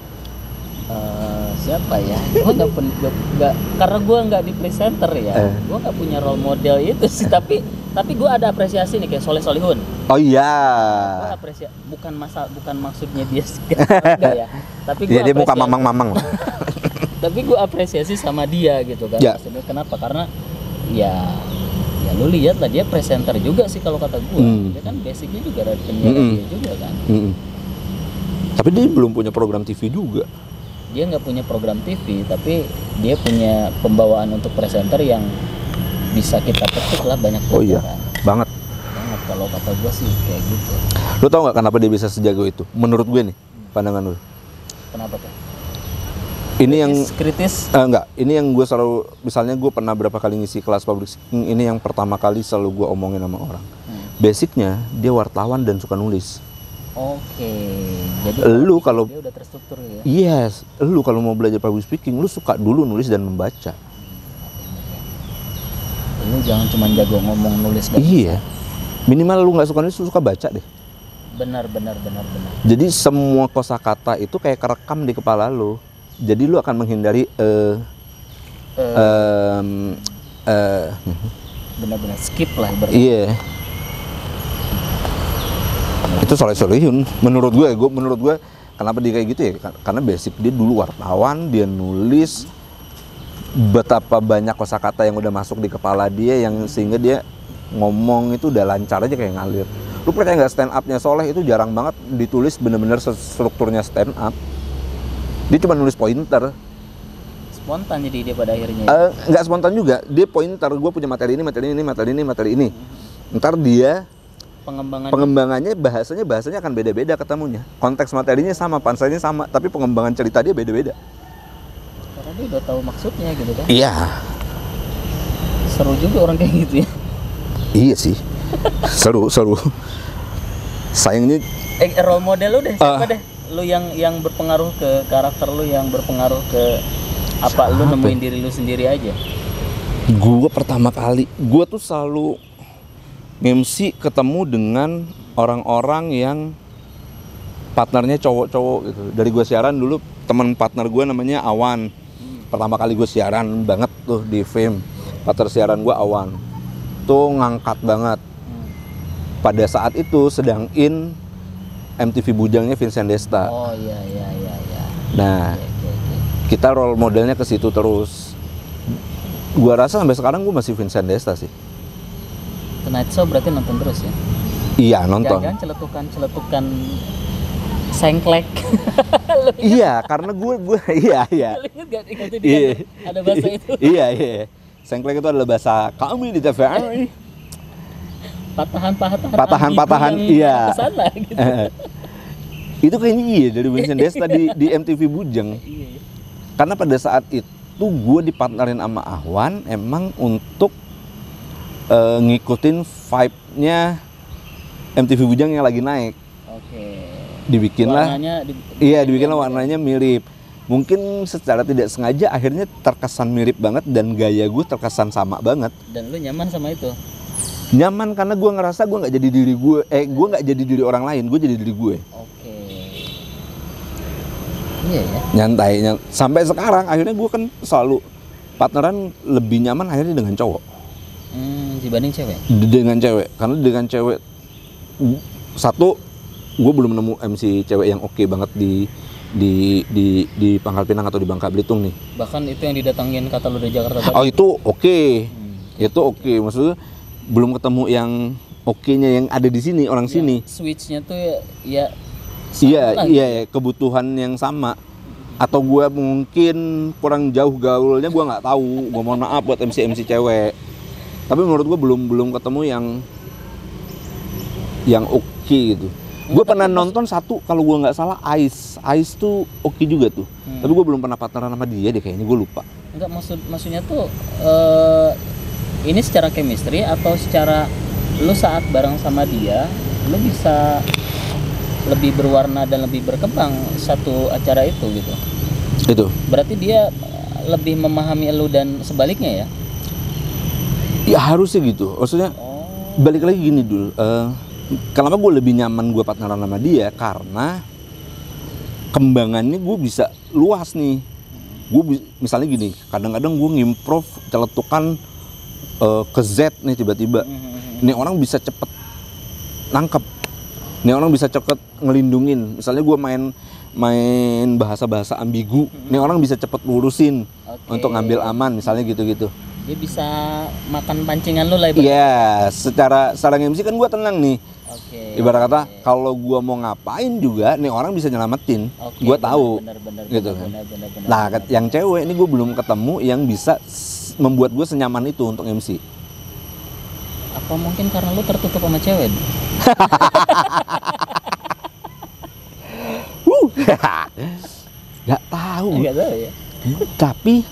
Siapa ya? Gue nggak karena gue nggak di presenter ya. Gue nggak punya role model itu sih. Tapi gue ada apresiasi nih kayak Soleh Solihun. Oh iya. Gue apresiasi, bukan maksudnya dia enggak ya. Tapi gue dia muka mamang-mamang. Tapi gue apresiasi sama dia gitu kan. Ya. Maksudnya kenapa? Karena ya lu lihat lah dia presenter juga sih kalau kata gue. Dia kan basicnya juga dari penyiar dia juga kan. Tapi dia belum punya program TV juga. Dia nggak punya program TV, tapi dia punya pembawaan untuk presenter yang bisa kita petik lah banyak pelajaran. Oh iya, banget kalau kata gue sih kayak gitu. Lu tau nggak kenapa dia bisa sejago itu? Menurut gue nih, pandangan lu. Kenapa tuh? Ini yang kritis? Enggak, ini yang gue selalu, misalnya gue pernah berapa kali ngisi kelas public speaking, ini yang pertama kali selalu gue omongin sama orang. Basicnya dia wartawan dan suka nulis. Oke, jadi lu kalau dia udah terstruktur ya. Yes, lu kalau mau belajar public speaking, lu suka dulu nulis dan membaca. Lu jangan cuma jago ngomong, nulis dan iya. Minimal lu nggak suka nulis, lu suka baca deh. Benar. Jadi semua kosakata itu kayak kerekam di kepala lu. Jadi lu akan menghindari benar-benar skip lah berarti. Iya. Itu Soleh Solihun menurut gue kenapa dia kayak gitu ya, karena basic dia dulu wartawan, dia nulis, betapa banyak kosakata yang udah masuk di kepala dia yang sehingga dia ngomong itu udah lancar aja kayak ngalir. Lu percaya nggak, stand up-nya Soleh itu jarang banget ditulis bener-bener strukturnya stand up. Dia cuma nulis pointer. Spontan jadi dia pada akhirnya. Nggak spontan juga, dia pointer. Gue punya materi ini. Ntar dia pengembangannya bahasanya akan beda-beda ketemunya. Konteks materinya sama, punchline-nya sama, tapi pengembangan cerita dia beda-beda. Karena dia udah tahu maksudnya gitu kan. Iya. Seru juga orang kayak gitu ya. Iya sih. seru. Sayangnya role model lu deh, siapa deh? Lu yang berpengaruh ke karakter lu, yang berpengaruh ke apa lu nemuin diri lu sendiri aja. Gue pertama kali, gue tuh selalu MC ketemu dengan orang-orang yang partnernya cowok-cowok gitu. Dari gue siaran dulu, teman partner gue namanya Awan. Pertama kali gue siaran banget tuh di Fame. Partner siaran gue Awan. Tuh ngangkat banget. Pada saat itu sedang in MTV Bujangnya Vincent Desta. Oh iya. Nah, kita role modelnya ke situ terus. Gue rasa sampai sekarang gue masih Vincent Desta sih. Tonight Show berarti nonton terus ya? Iya, nonton. Jangan celetukan sengklek. Iya, karena gue iya. Lihat gak itu ada bahasa itu? Iya. Sengklek itu adalah bahasa kami di TVRI. Patahan-patahan iya. Kesana gitu. Itu kayaknya iya dari Vincent Desta di MTV Bujang. Iya. Karena pada saat itu gue dipartnerin sama Ahwan emang untuk ngikutin vibe-nya MTV Bujang yang lagi naik. Oke. Dibikinlah. Dibikinlah warnanya mirip. Mungkin secara tidak sengaja akhirnya terkesan mirip banget dan gaya gue terkesan sama banget. Dan lu nyaman sama itu? Nyaman karena gue ngerasa gue nggak jadi diri gue, gue nggak jadi diri orang lain, gue jadi diri gue. Oke. Iya ya. Nyantai. Sampai sekarang akhirnya gue kan selalu partneran lebih nyaman akhirnya dengan cowok. Dibanding cewek? Dengan cewek, karena dengan cewek satu gue belum nemu MC cewek yang oke banget di Pangkal Pinang atau di Bangka Belitung nih. Bahkan itu yang didatangin kata lu dari Jakarta tadi. Oh itu oke. Itu oke. Maksudnya belum ketemu yang oke-nya yang ada di sini, orang yang sini. Switch-nya tuh ya Iya, kebutuhan yang sama. Atau gue mungkin kurang jauh gaulnya, gue nggak tahu. Gue mohon maaf buat MC cewek. Tapi menurut gue belum ketemu yang oke gitu. Gue pernah nonton satu kalau gue nggak salah Ice tuh oke juga tuh. Tapi gue belum pernah partneran sama dia deh kayaknya, gue lupa. Enggak, maksudnya tuh ini secara chemistry atau secara lu saat bareng sama dia lu bisa lebih berwarna dan lebih berkembang satu acara itu gitu. Itu. Berarti dia lebih memahami lu dan sebaliknya ya? Ya harusnya gitu. Maksudnya balik lagi gini dulu. Kenapa gue lebih nyaman gue partneran sama dia? Karena kembangannya gue bisa luas nih. Gue misalnya gini, kadang-kadang gue ngimprov celetukan ke Z nih tiba-tiba. Ini orang bisa cepet nangkep. Ini orang bisa cepet ngelindungin. Misalnya gue main bahasa-bahasa ambigu. Ini orang bisa cepet lurusin untuk ngambil aman, misalnya gitu-gitu. Dia bisa makan pancingan lu lah ibarat. Iya, secara MC kan gue tenang nih. Ibarat kata kalau gue mau ngapain juga nih orang bisa nyelamatin. Gue tahu. Gitu kan. Nah, yang cewek ini gue belum ketemu yang bisa membuat gue senyaman itu untuk MC. Apa mungkin karena lu tertutup sama cewek? Gak tahu. Gak tahu ya. Tapi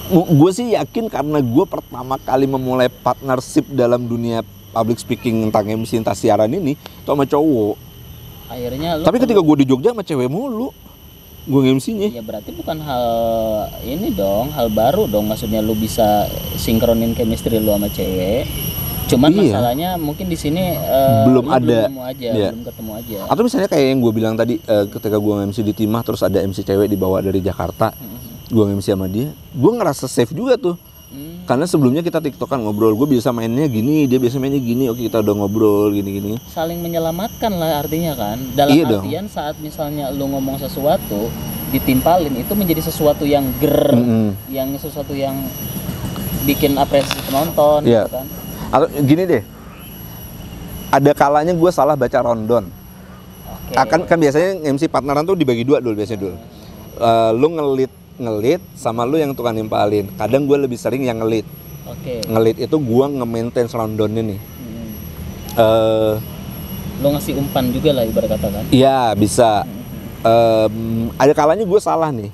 gue sih yakin karena gue pertama kali memulai partnership dalam dunia public speaking tentang MC entah siaran ini itu sama cowok. Akhirnya lu. Tapi ketika gue di Jogja sama cewek mulu, gue MC-nya. Ya berarti bukan hal ini dong, hal baru dong. Maksudnya lu bisa sinkronin chemistry lu sama cewek. Cuman masalahnya mungkin di sini belum ada, belum ketemu aja. Atau misalnya kayak yang gue bilang tadi, ketika gue MC di Timah terus ada MC cewek dibawa dari Jakarta, gue MC sama dia, gue ngerasa safe juga tuh. Karena sebelumnya kita tiktokan ngobrol, gue biasa mainnya gini, dia biasa mainnya gini, oke kita udah ngobrol gini-gini. Saling menyelamatkan lah artinya kan. Dalam artian saat misalnya lu ngomong sesuatu ditimpalin itu menjadi sesuatu yang yang sesuatu yang bikin apresiasi penonton gitu kan. Atau gini deh, ada kalanya gue salah baca rondon. Kan biasanya MC partneran tuh dibagi dua dulu biasanya dulu. Lu ngelit sama lu yang tukang nimpalin. Kadang gue lebih sering yang ngelit. Ngelit itu gue nge-maintain rondonnya nih. Lu ngasih umpan juga lah ibarat kata kan? Iya bisa. Ada kalanya gue salah nih.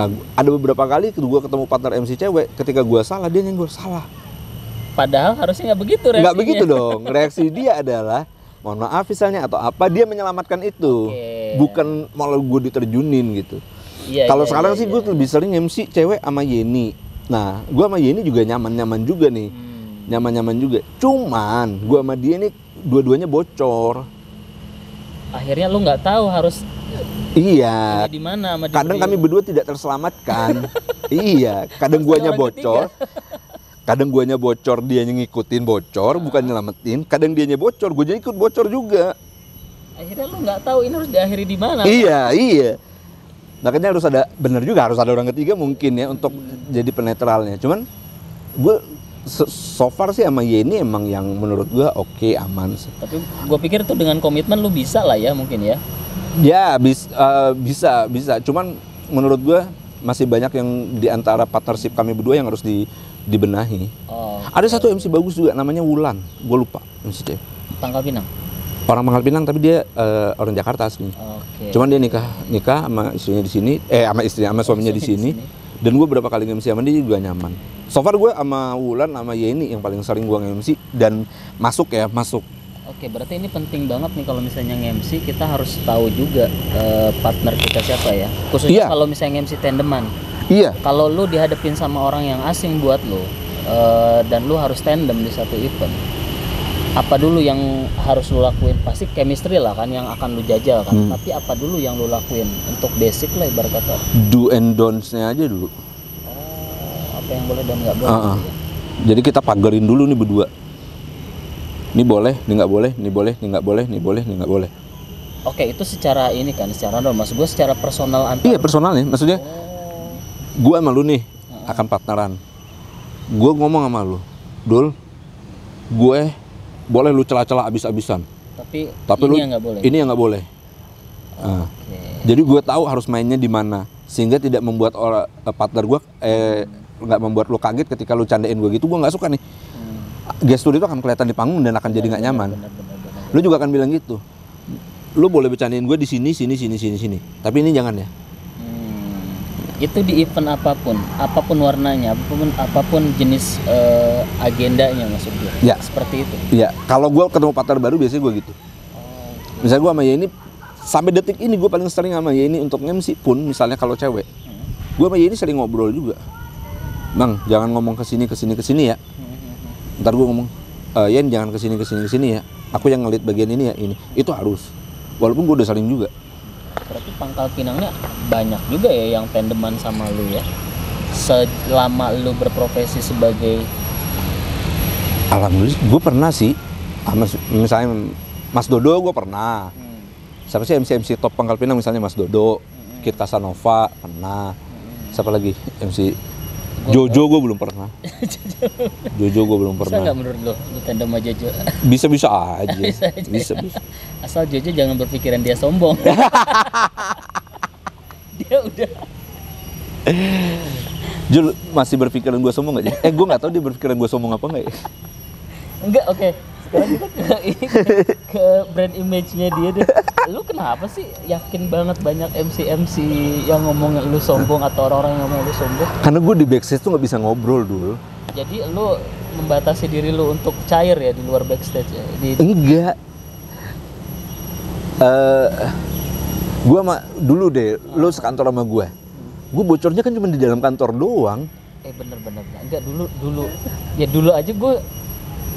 Nah, ada beberapa kali gue ketemu partner MC cewek, ketika gue salah dia nyenggol salah. Padahal harusnya nggak begitu reaksinya. Nggak begitu dong. Reaksi dia adalah mohon maaf misalnya atau apa, dia menyelamatkan itu. Bukan malah gue diterjunin gitu. Kalau sekarang sih gue lebih sering MC cewek sama Yeni. Nah, gue sama Yeni juga nyaman-nyaman juga nih. Nyaman-nyaman juga. Cuman gue sama dia nih dua-duanya bocor. Akhirnya lu nggak tahu harus di mana. Kadang kami berdua tidak terselamatkan. Iya, kadang guanya bocor. Kadang guanya bocor, dia ngikutin bocor, bukan nyelamatin. Kadang dianya bocor, gue ikut bocor juga. Akhirnya lu nggak tahu ini harus diakhiri di mana. Iya. Makanya harus ada, bener juga harus ada orang ketiga mungkin ya untuk jadi penetralnya. Cuman gue so far sih sama Yeni emang yang menurut gue oke, aman sih. Tapi gue pikir tuh dengan komitmen lu bisa lah ya mungkin ya. Ya bisa. Cuman menurut gue masih banyak yang di antara partnership kami berdua yang harus dibenahi. Ada satu MC bagus juga namanya Wulan, gue lupa MC cewek. Pangkal Pinang. Orang Pangkal Pinang tapi dia orang Jakarta asli. Oke. Cuman dia nikah sama istrinya di sini, sama suaminya di sini. Dan gue berapa kali nge-MC sama dia juga nyaman. So far gue sama Wulan sama Yeni yang paling sering gue nge-MC dan masuk. Oke, berarti ini penting banget nih kalau misalnya nge-MC kita harus tahu juga partner kita siapa ya. Khususnya kalau misalnya nge-MC tandeman. Iya. Kalau lu dihadapin sama orang yang asing buat lu dan lu harus tandem di satu event. Apa dulu yang harus lu lakuin? Pasti chemistry lah kan yang akan lu jajal kan. Tapi apa dulu yang lu lakuin untuk basic lah ibarat kata. Do and don'ts-nya aja dulu. Apa yang boleh dan nggak boleh. Gitu ya? Jadi kita pagerin dulu nih berdua. Ini boleh, ini nggak boleh, ini boleh, ini nggak boleh, ini boleh, ini nggak boleh. Oke, itu secara ini kan, secara normal. Maksud gue secara personal antar. Iya, personal nih. Maksudnya gue sama lu nih akan partneran. Gue ngomong sama lu, Dul, gue boleh lu celah-celah abis-abisan. Tapi ini lu, yang nggak boleh. Ini yang nggak boleh. Jadi gue tahu harus mainnya di mana, sehingga tidak membuat partner gue nggak membuat lu kaget ketika lu candain gue gitu. Gue nggak suka nih. Gestur itu akan kelihatan di panggung dan akan jadi nggak nyaman. Benar. Lu juga akan bilang gitu. Lu boleh bercandain gue di sini. Tapi ini jangan ya. Itu di event apapun warnanya, apapun jenis agendanya maksud gue. Ya. Seperti itu. Iya. Kalau gue ketemu partner baru biasanya gue gitu. Misalnya gue sama Yeni sampai detik ini gue paling sering sama Yeni untuk MC pun misalnya kalau cewek. Gue sama Yeni sering ngobrol juga. Bang, jangan ngomong kesini ya. Ntar gue ngomong, Yen jangan kesini ya. Aku yang ngelit bagian ini ya, ini. Itu harus. Walaupun gue udah saling juga. Berarti Pangkal Pinangnya banyak juga ya yang tandeman sama lu ya. Selama lu berprofesi sebagai. Alhamdulillah, gue pernah sih. Misalnya Mas Dodo gue pernah. Siapa sih MC top Pangkal Pinang misalnya Mas Dodo, Kit Casanova pernah. Siapa lagi MC? Jojo gue belum pernah. Bisa nggak menurut lo tandem sama Jojo? Bisa aja. Bisa. Asal Jojo jangan berpikiran dia sombong. Dia udah. Jul masih berpikiran gue sombong nggak sih? Gue nggak tahu dia berpikiran gue sombong apa nggak ya? Enggak, oke. Sekarang kita ke brand image-nya dia deh. Lu kenapa sih yakin banget banyak MC yang ngomong lu sombong atau orang-orang yang ngomong lu sombong? Karena gue di backstage tuh nggak bisa ngobrol dulu. Jadi lu membatasi diri lu untuk cair ya di luar backstage ya? Enggak. Gue dulu deh, lu sekantor sama gue. Gue bocornya kan cuma di dalam kantor doang. Bener. Enggak dulu. Ya dulu aja gue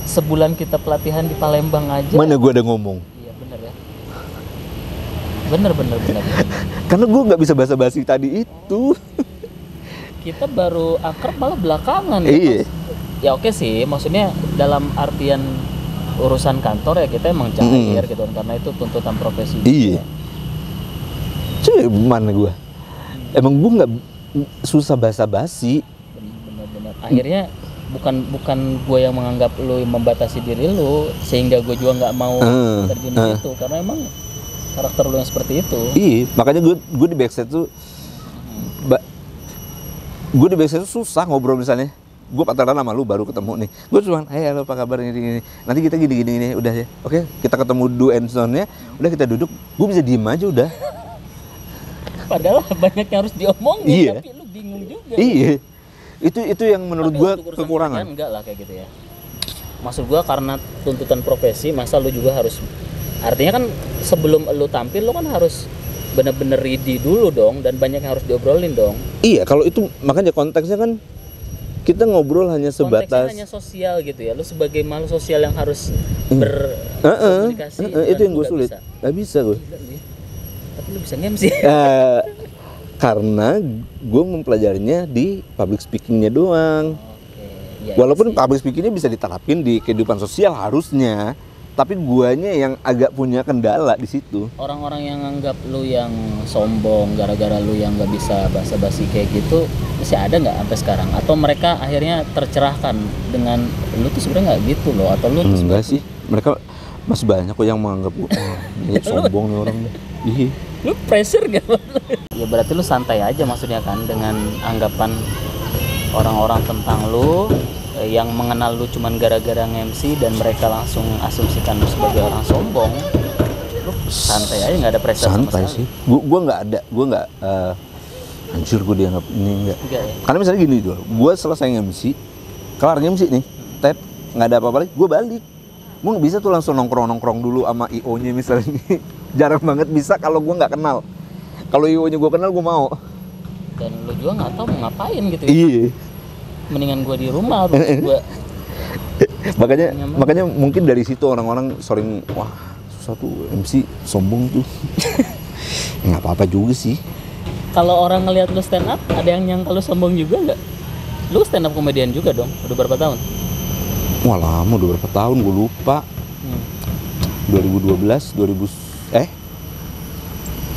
sebulan kita pelatihan di Palembang aja. Mana gue ada ngomong? Iya bener ya. Bener. Karena gue nggak bisa basa-basi tadi itu. Kita baru akrab malah belakangan. Iya. Ya oke sih, maksudnya dalam artian urusan kantor ya kita emang cair gitu kan, karena itu tuntutan profesi. Iya. Cuy, mana gue? Emang gue nggak susah basa-basi. Bener. Akhirnya bukan gue yang menganggap lu membatasi diri lu sehingga gue juga nggak mau terjun di situ, karena emang karakter lu yang seperti itu. Iya, makanya gue di backstage tuh susah ngobrol. Misalnya gue pacaran sama lu baru ketemu nih, gue cuma halo apa kabar ini nanti kita gini udah ya, oke kita ketemu do and zone-nya, udah kita duduk, gue bisa diem aja udah. Padahal banyak yang harus diomongin. Iya. Tapi lu bingung juga. Iya. Itu yang menurut gue kekurangan. Enggak lah kayak gitu ya. Maksud gue karena tuntutan profesi, masa lu juga harus, artinya kan sebelum lu tampil lu kan harus bener-bener ready dulu dong, dan banyak yang harus diobrolin dong. Iya, kalau itu makanya konteksnya kan kita ngobrol hanya sebatas. Konteksnya hanya sosial gitu ya. Lu sebagai makhluk sosial yang harus berkomunikasi. Itu yang gue sulit. Gak bisa gue. Tapi lu bisa nge-MC. Karena gue mempelajarinya di public speakingnya doang. Ya, walaupun public speakingnya bisa diterapin di kehidupan sosial harusnya, tapi guanya yang agak punya kendala di situ. Orang-orang yang anggap lu yang sombong gara-gara lu yang nggak bisa basa-basi kayak gitu masih ada nggak sampai sekarang? Atau mereka akhirnya tercerahkan dengan lu tuh sebenarnya nggak gitu loh, atau lu tuh enggak sih, mereka masih banyak kok yang menganggap gue sombong nih orang. Iya. Lu pressure gak? Ya berarti lu santai aja maksudnya kan dengan anggapan orang-orang tentang lu, yang mengenal lu cuman gara-gara nge-MC dan mereka langsung asumsikan lu sebagai orang sombong, lu santai aja, nggak ada pressure sama santai sekali. sih. Gue nggak anjir gue dianggap ini enggak. Enggak ya? Karena misalnya gini Dul, gue selesai nge-MC, kelar nge-MC nih, tet, nggak ada apa-apa lagi, gue balik. Gue nggak bisa tuh langsung nongkrong dulu sama IO-nya misalnya. Jarang banget bisa kalau gue nggak kenal. Kalau IO-nya gue kenal, gue mau. Dan lu juga nggak tahu mau ngapain gitu ya. Iya. Mendingan gue di rumah, gue makanya mungkin dari situ orang-orang sering wah susah tuh MC sombong tuh. Nggak apa-apa juga sih. kalau orang ngelihat lu stand up, ada yang nyangka lu sombong juga nggak? Lu stand up komedian juga dong, udah berapa tahun? Wah lama, udah berapa tahun gue lupa. 2012,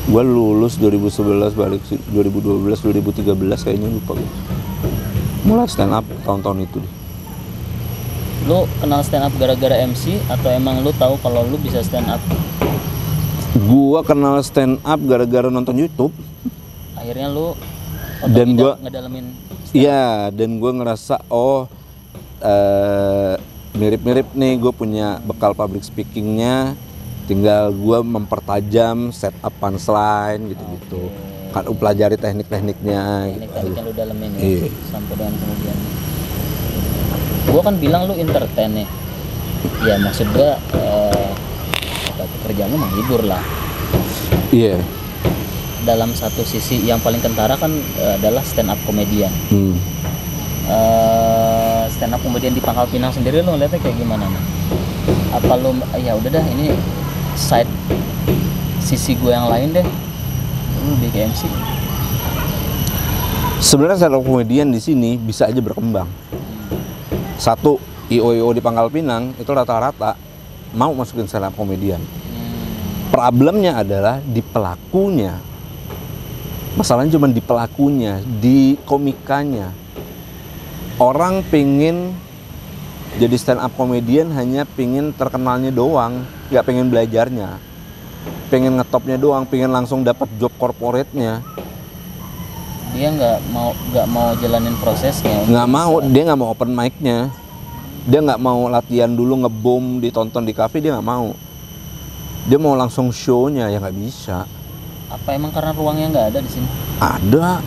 gue lulus 2011, balik 2012, 2013 kayaknya, lupa gue. Mulai stand up tahun-tahun itu deh. Lu kenal stand up gara-gara MC atau emang lu tahu kalau lu bisa stand up? Gua kenal stand up gara-gara nonton YouTube. Akhirnya lu Dan gua ngedalamin stand up. iya, dan gua ngerasa mirip-mirip nih, gue punya bekal public speakingnya, tinggal gue mempertajam setup punchline gitu-gitu. Kan pelajari teknik-tekniknya Teknik-teknik yang lu dalemin ya, Iya. sampai dengan kemudian. Gua kan bilang lu entertain nih. Ya maksud gua pekerjaan lu menghibur lah. Iya. Dalam satu sisi yang paling kentara kan adalah stand up comedian. Stand up comedian di Pangkal Pinang sendiri lu ngeliatnya kayak gimana nih? Apa lu ya udah dah ini side sisi gue yang lain deh, lu di MC? Sebenarnya stand up comedian di sini bisa aja berkembang. Satu, IO di Pangkal Pinang itu rata-rata mau masukin stand up comedian. Problemnya adalah di pelakunya. Masalahnya cuma di pelakunya, di komikanya. Orang pengen jadi stand up comedian hanya pengen terkenalnya doang, nggak pengen belajarnya. Pengen ngetopnya doang, pengen langsung dapat job corporate-nya. Dia nggak mau jalanin prosesnya. Nggak mau, dia nggak mau open mic-nya. Dia nggak mau latihan dulu ngebom ditonton di kafe, dia nggak mau. Dia mau langsung show-nya, ya nggak bisa. Apa emang karena ruangnya nggak ada di sini? Ada.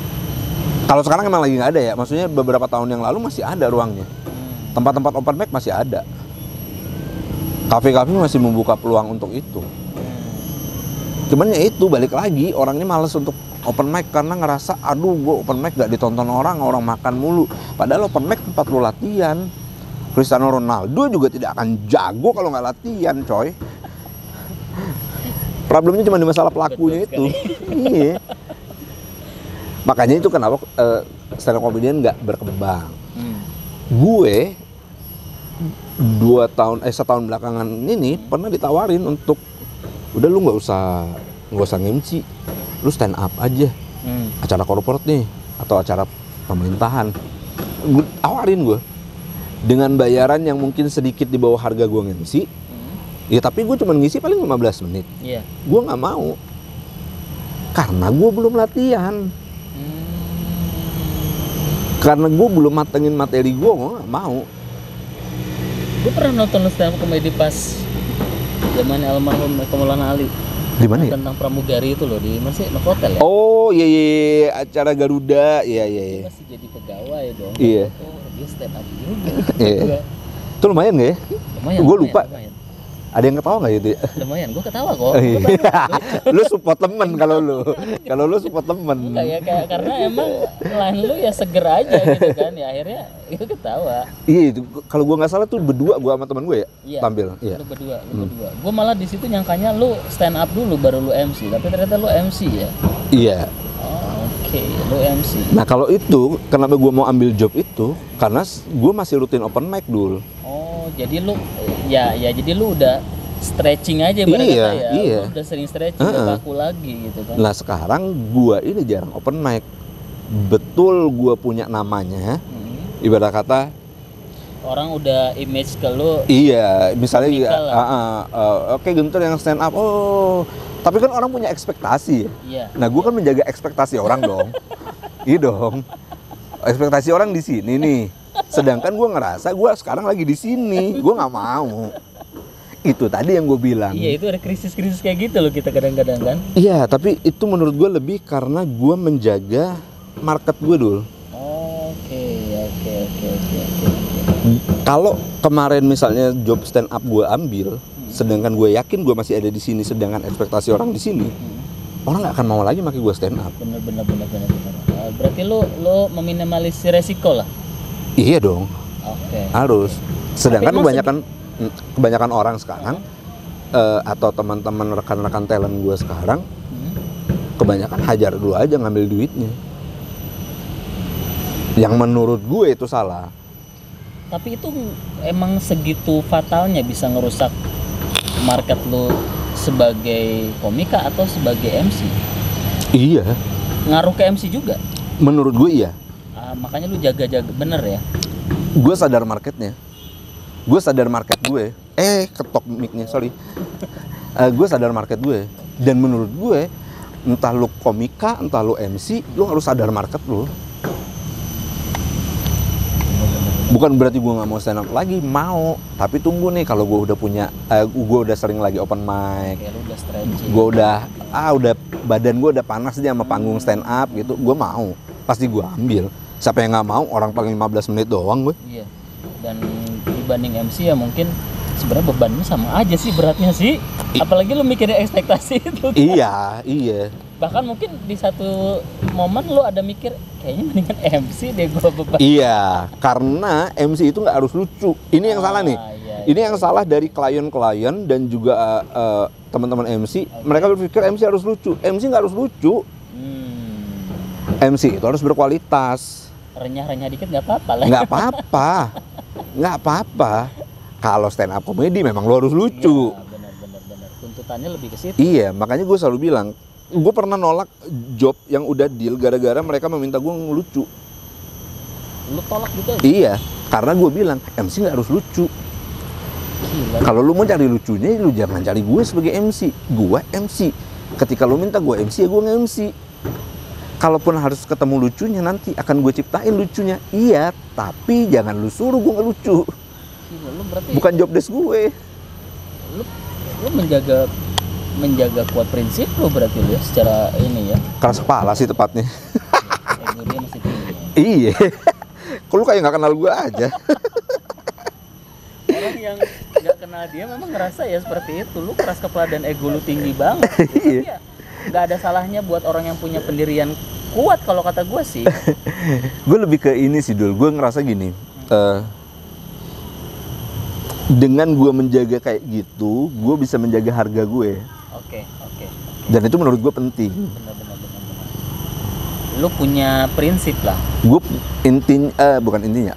Kalau sekarang emang lagi nggak ada ya, maksudnya beberapa tahun yang lalu masih ada ruangnya. Tempat-tempat open mic masih ada. Kafe-kafe masih membuka peluang untuk itu. Cuman ya itu, balik lagi, orangnya males untuk open mic karena ngerasa, aduh gue open mic gak ditonton orang makan mulu. Padahal open mic tempat lu latihan. Cristiano Ronaldo juga tidak akan jago kalau nggak latihan, coy. Problemnya cuma di masalah pelakunya itu. Iya. Makanya itu kenapa stand up comedian nggak berkembang. Gue 1 tahun belakangan ini pernah ditawarin untuk udah lu nggak usah nge-MC, lu stand up aja, acara corporate nih atau acara pemerintahan. Tawarin gue dengan bayaran yang mungkin sedikit di bawah harga gue nge-MC. Ya tapi gue cuma ngisi paling 15 menit. Iya. Gue nggak mau karena gue belum latihan. Karena gue belum matengin materi gue nggak mau. Gue pernah nonton stand up comedy pas zamannya almarhum Maulana Ali. Di mana ya? Tentang pramugari itu loh, di mana sih? Novotel ya? Oh iya, acara Garuda, iya. Dia masih jadi pegawai dong. Iya. Oh, dia stand up juga. Iya. Itu lumayan nggak ya? Lumayan. Gue lupa. Lumayan. Ada yang ketawa nggak itu? Lumayan, gue ketawa kok. Lu support temen kalau lu support temen. Kayak karena emang line lu ya seger aja gitu kan, ya akhirnya itu ketawa. Iya itu, kalau gue nggak salah tuh berdua gue sama temen gue ya, Iya, tampil. Iya. Lu berdua. Gue malah di situ nyangkanya lu stand up dulu baru lu MC, tapi ternyata lu MC ya. Iya. Oh, oke, lu MC. Nah kalau itu, kenapa gue mau ambil job itu? Karena gue masih rutin open mic dulu. Oh, jadi lu jadi lu udah stretching aja ibarat kata ya. Iya. Lu udah sering stretching, udah baku lagi gitu kan. Nah sekarang gue ini jarang open mic. Betul gue punya namanya. Ibarat kata orang udah image ke lu. iya, misalnya Komikal oke Guntur yang stand up. Oh, tapi kan orang punya ekspektasi ya. Iya. Nah, gue kan menjaga ekspektasi orang dong. Iya dong. Ekspektasi orang di sini nih. Sedangkan gue ngerasa gue sekarang lagi di sini, gue nggak mau. Itu tadi yang gue bilang. Iya, itu ada krisis-krisis kayak gitu loh kita kadang-kadang kan. Iya, tapi itu menurut gue lebih karena gue menjaga market gue dulu. Oke. Kalau kemarin misalnya job stand up gue ambil, sedangkan gue yakin gue masih ada di sini, sedangkan ekspektasi orang di sini, orang nggak akan mau lagi pakai gue stand up. Bener. Berarti lu meminimalisir resiko lah. Iya dong. Oke. Harus. Sedangkan Tapi kebanyakan orang sekarang atau teman-teman rekan-rekan talent gue sekarang, kebanyakan hajar dulu aja ngambil duitnya. Yang menurut gue itu salah. Tapi itu emang segitu fatalnya bisa ngerusak market lu sebagai komika atau sebagai MC? Iya. Ngaruh ke MC juga? Menurut gue iya. Makanya lu jaga-jaga bener ya? Gue sadar marketnya. Gue sadar market gue. Ketok mic-nya, sorry. Gue sadar market gue. Dan menurut gue, entah lu komika, entah lu MC, lu harus sadar market lu. Bukan berarti gue nggak mau stand up lagi, mau. Tapi tunggu nih, kalau gue udah punya, gue udah sering lagi open mic. Kayak lu udah stretching. Gue udah badan gue udah panas dia sama panggung stand up gitu. Gue mau, pasti gue ambil. Siapa yang nggak mau? Orang paling 15 menit doang gue. Iya. Dan dibanding MC ya mungkin sebenarnya bebannya sama aja sih, beratnya sih. Apalagi lu mikirin ekspektasi itu. Iya. Bahkan mungkin di satu momen lu ada mikir kayaknya mendingan MC deh gua beban. Iya, karena MC itu nggak harus lucu. Ini yang salah nih. Iya. Ini yang salah dari klien-klien dan juga teman-teman MC. Mereka berpikir MC harus lucu. MC nggak harus lucu. MC itu harus berkualitas. Renyah-renyah dikit nggak apa-apa lah. Nggak apa-apa. Kalau stand up comedy memang lo harus lucu. Iya, benar. Tuntutannya lebih ke situ. Iya, makanya gue selalu bilang, gue pernah nolak job yang udah deal gara-gara mereka meminta gue ngelucu. Lu tolak gitu aja? Iya, karena gue bilang MC nggak harus lucu. Gila. Kalau lu mau cari lucunya, lu jangan cari gue sebagai MC. Gue MC. Ketika lu minta gue MC, ya gue nge-MC. Kalaupun harus ketemu lucunya, nanti akan gue ciptain lucunya. Iya, tapi jangan lu suruh gue ngelucu. Gila, lu berarti Bukan job desk gue. Lu menjaga kuat prinsip lu berarti lu ya, secara ini ya. Keras kepala sih tepatnya. Ego dia masih tinggi ya. Iya. Kok lu kayak nggak kenal gue aja. Orang yang nggak kenal dia memang ngerasa ya seperti itu. Lu keras kepala dan ego lu tinggi banget. Iya. Tapi ya nggak ada salahnya buat orang yang punya pendirian kuat kalau kata gue sih. Gue lebih ke ini sih Dul. Gue ngerasa gini. Dengan gue menjaga kayak gitu, gue bisa menjaga harga gue. Oke. Dan itu menurut gue penting. Benar. Lu punya prinsip lah. Gue bukan intinya.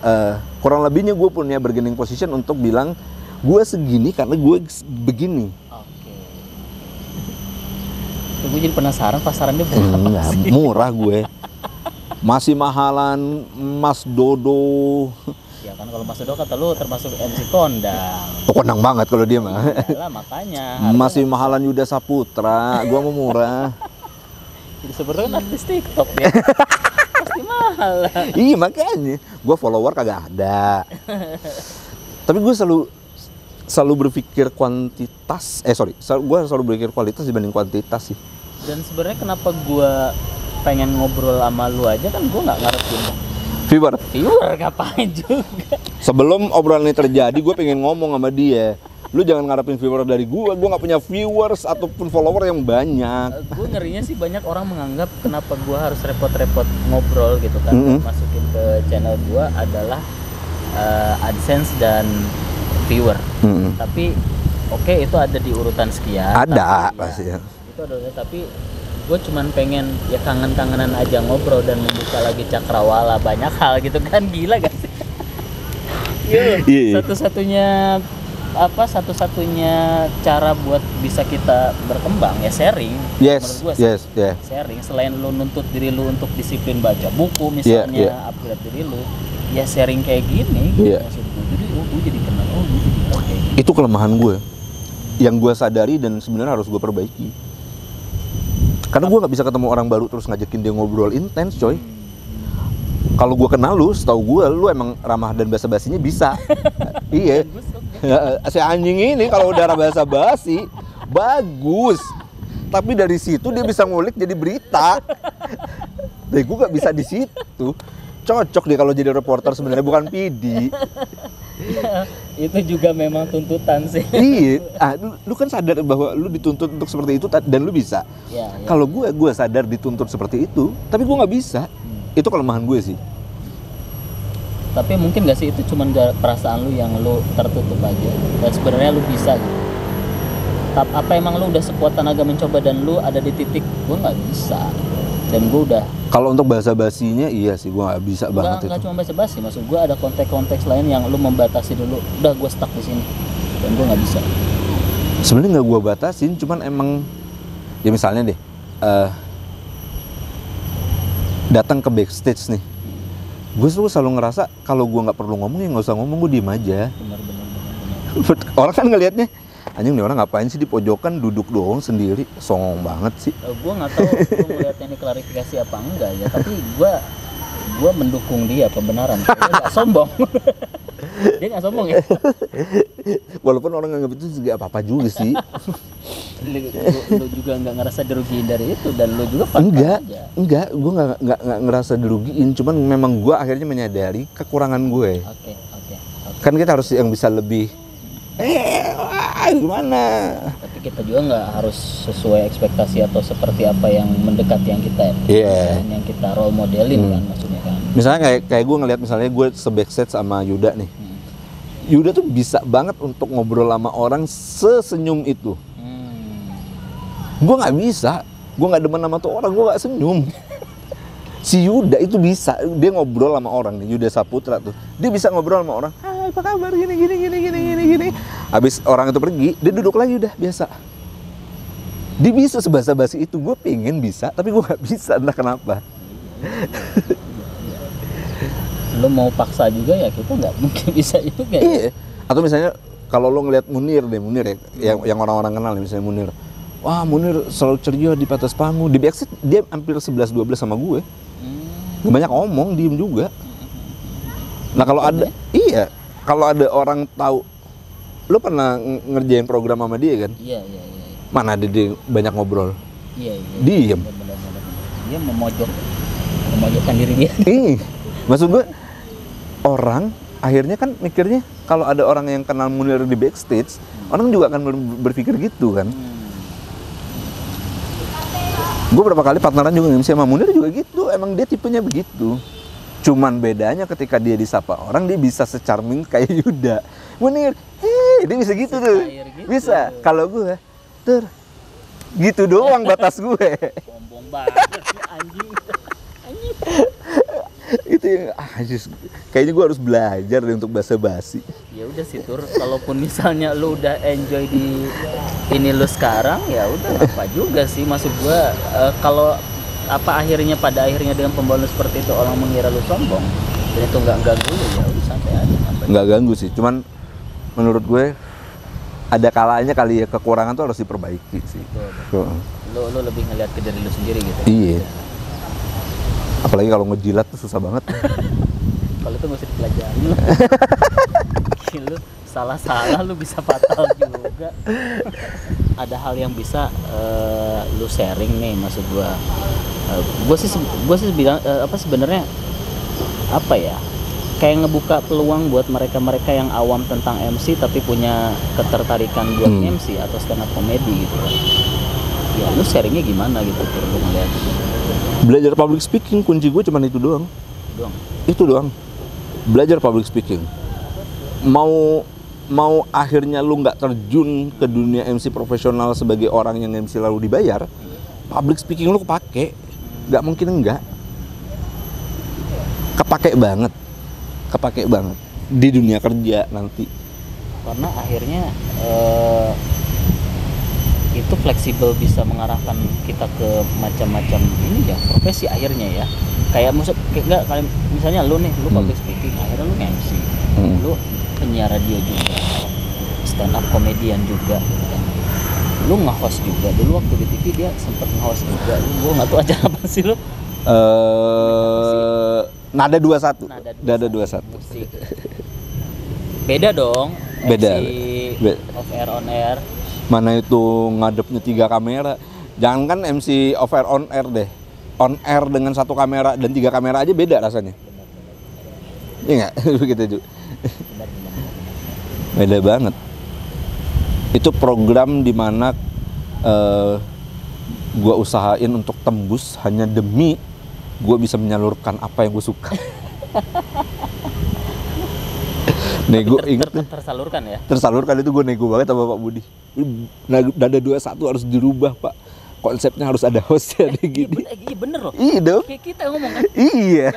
Kurang lebihnya gue punya bargaining position untuk bilang gue segini karena gue begini. Oke. Gue jadi penasaran pasarannya berapa sih? Murah gue. Masih mahalan Mas Dodo. Ya kan kalau Mas Dodo kata lu termasuk MC kondang. Kondang banget kalau dia mah. Yalah, makanya. Masih mahalan Yuda Saputra. Gue mau murah. Jadi sebenarnya artis TikTok ya. Pasti mahal lah. Iya makanya. Gue follower kagak ada. Tapi gue selalu berpikir kuantitas. Gue selalu berpikir kualitas dibanding kuantitas sih. Dan sebenarnya kenapa gue pengen ngobrol sama lu aja kan gue nggak ngarepin Viewer ngapain juga. Sebelum obrolan ini terjadi, gue pengen ngomong sama dia. Lu jangan ngarepin viewer dari gue nggak punya viewers ataupun follower yang banyak. Gue ngerinya sih banyak orang menganggap kenapa gue harus repot-repot ngobrol gitu kan. Masukin ke channel gue adalah AdSense dan viewer. Tapi oke, itu ada di urutan sekian. Ada pasti ya. Itu ada, tapi gue cuman pengen ya kangen-kangenan aja ngobrol dan membuka lagi cakrawala banyak hal gitu kan. Gila gak sih? Satu-satunya cara buat bisa kita berkembang ya sharing. Yes. Sharing. Selain lu nuntut diri lu untuk disiplin baca buku misalnya, upgrade diri lu, ya sharing kayak gini. Maksud gue, jadi gue jadi kenal, gue jadi tahu kayak gini. Itu kelemahan gue, yang gue sadari dan sebenarnya harus gue perbaiki. Karena gue nggak bisa ketemu orang baru terus ngajakin dia ngobrol intens, coy. Kalau gue kenal lu, setahu gue lu emang ramah dan basa-basinya bisa. Iya. Si anjing ini kalau udah basa-basi bagus. Tapi dari situ dia bisa ngulik jadi berita. Deh gue gak bisa di situ. Cocok dia kalau jadi reporter sebenarnya, bukan PD. Itu juga memang tuntutan sih. Iya, lu kan sadar bahwa lu dituntut untuk seperti itu dan lu bisa. Ya. Kalau gue sadar dituntut seperti itu, tapi gue nggak bisa. Itu kelemahan gue sih. Tapi mungkin gak sih itu cuman perasaan lu yang lu tertutup aja. Dan sebenarnya lu bisa gitu. Apa emang lu udah sekuat tenaga mencoba dan lu ada di titik gue nggak bisa. Dan gue udah. Kalau untuk bahasa-basinya iya sih gue nggak bisa banget itu. Nggak cuma bahasa-basi, maksud gue ada konteks-konteks lain yang lu membatasi dulu. Udah gue stuck di sini dan gue nggak bisa. Sebenarnya nggak gue batasin, cuman emang ya misalnya deh datang ke backstage nih, gue selalu ngerasa kalau gue nggak perlu ngomong ya nggak usah ngomong, gue diem aja. Benar. Orang kan ngelihatnya anjing nih orang ngapain sih di pojokan duduk doang sendiri, songong banget sih. Gue nggak tahu lu ngeliatnya ini klarifikasi apa enggak ya, tapi gue mendukung dia kebenaran. Dia nggak sombong. Dia nggak sombong ya. Walaupun orang nganggap itu juga apa-apa juga sih. Lu juga nggak ngerasa dirugiin dari itu dan lu juga fakta aja. Enggak, gue nggak ngerasa dirugiin, cuman memang gue akhirnya menyadari kekurangan gue. Oke. Kan kita harus yang bisa lebih gimana? Tapi kita juga nggak harus sesuai ekspektasi atau seperti apa yang mendekati yang kita yang kita role modelin kan maksudnya kan. Misalnya kayak gue ngelihat misalnya gue se-backstage sama Yuda nih. Yuda tuh bisa banget untuk ngobrol sama orang sesenyum itu. Gue nggak bisa, gue nggak demen sama tuh orang, gue nggak senyum. Si Yuda itu bisa, dia ngobrol sama orang nih, Yuda Saputra tuh, dia bisa ngobrol sama orang. Hai, apa kabar? Gini. Habis orang itu pergi, dia duduk lagi udah biasa. Dia bisa sebasa-basi itu, gue pengen bisa, tapi gue nggak bisa, entah kenapa. Lo mau paksa juga ya kita nggak mungkin bisa juga. Iya. Atau misalnya kalau lo ngeliat Munir ya, yang orang-orang kenal nih, misalnya Munir. Wah, Munir selalu ceria di atas panggung. Di backstage dia hampir 11-12 sama gue. Gak banyak ngomong, diem juga. Nah kalau ada, kalau ada orang tahu, lo pernah ngerjain program sama dia kan? Iya. Mana ada dia banyak ngobrol? Iya. Diem. Benar. Dia memojokkan diri dia. Maksud gue, orang akhirnya kan mikirnya kalau ada orang yang kenal Munir di backstage, orang juga akan berpikir gitu kan. Gue berapa kali partneran juga MC sama Munir juga gitu, emang dia tipenya begitu. Cuman bedanya ketika dia disapa orang, dia bisa se-charming kayak Yuda. Munir, dia bisa gitu tuh. Gitu. Bisa. Kalau gue, gitu doang batas gue. Sombong banget anjing. Itu yang kayaknya gue harus belajar deh untuk basa-basi. Ya udah sih Tur, kalaupun misalnya lu udah enjoy di ini lu sekarang, ya udah apa juga sih, maksud gue kalau pada akhirnya dengan pembahasan seperti itu orang mengira lu sombong dan itu nggak ganggu lu, ya udah santai aja. Nggak ganggu sih, cuman menurut gue ada kalanya kali ya kekurangan tuh harus diperbaiki sih. Betul. Lu lebih ngeliat ke diri lu sendiri gitu. Iya. Apalagi kalau ngejilat tuh susah banget. Kalau itu nggak usah dipelajari. Lu salah lu bisa fatal juga. Ada hal yang bisa lu sharing nih, maksud gua. Gua sih bilang sebenarnya apa ya? Kayak ngebuka peluang buat mereka yang awam tentang MC tapi punya ketertarikan buat MC atau stand up comedy gitu kan. Ya lu sharingnya gimana gitu tuh lu ngeliat. Belajar public speaking, kunci gue cuman itu doang. Itu doang. Belajar public speaking. Mau akhirnya lu nggak terjun ke dunia MC profesional sebagai orang yang MC lalu dibayar, public speaking lu kepake. Nggak mungkin enggak. Kepake banget di dunia kerja nanti. Karena akhirnya itu fleksibel, bisa mengarahkan kita ke macam-macam ini ya profesi akhirnya ya. Kayak misalnya lu public speaking, akhirnya lu MC, lu penyiar radio juga, stand up comedian juga, lu nge-host juga. Dulu waktu di TV dia sempat nge-host juga. Gua nggak tahu acara apa sih lu. Nada 21. Nada 21. Musik. Beda dong. Beda. MC off air on air. Mana itu ngadepnya 3 kamera. Jangan kan MC off air on air deh. On air dengan 1 kamera dan 3 kamera aja beda rasanya. Iya nggak? Begitu juga. Beda banget. Itu program dimana gue usahain untuk tembus hanya demi gue bisa menyalurkan apa yang gue suka. Nego inget tersalurkan ya. Tersalurkan itu gue nego banget sama Pak Budi. Nada 21 harus dirubah Pak. Konsepnya harus ada hostnya deh gini. Iya bener loh. Iya dong. Kayak kita ngomong kan. Iya.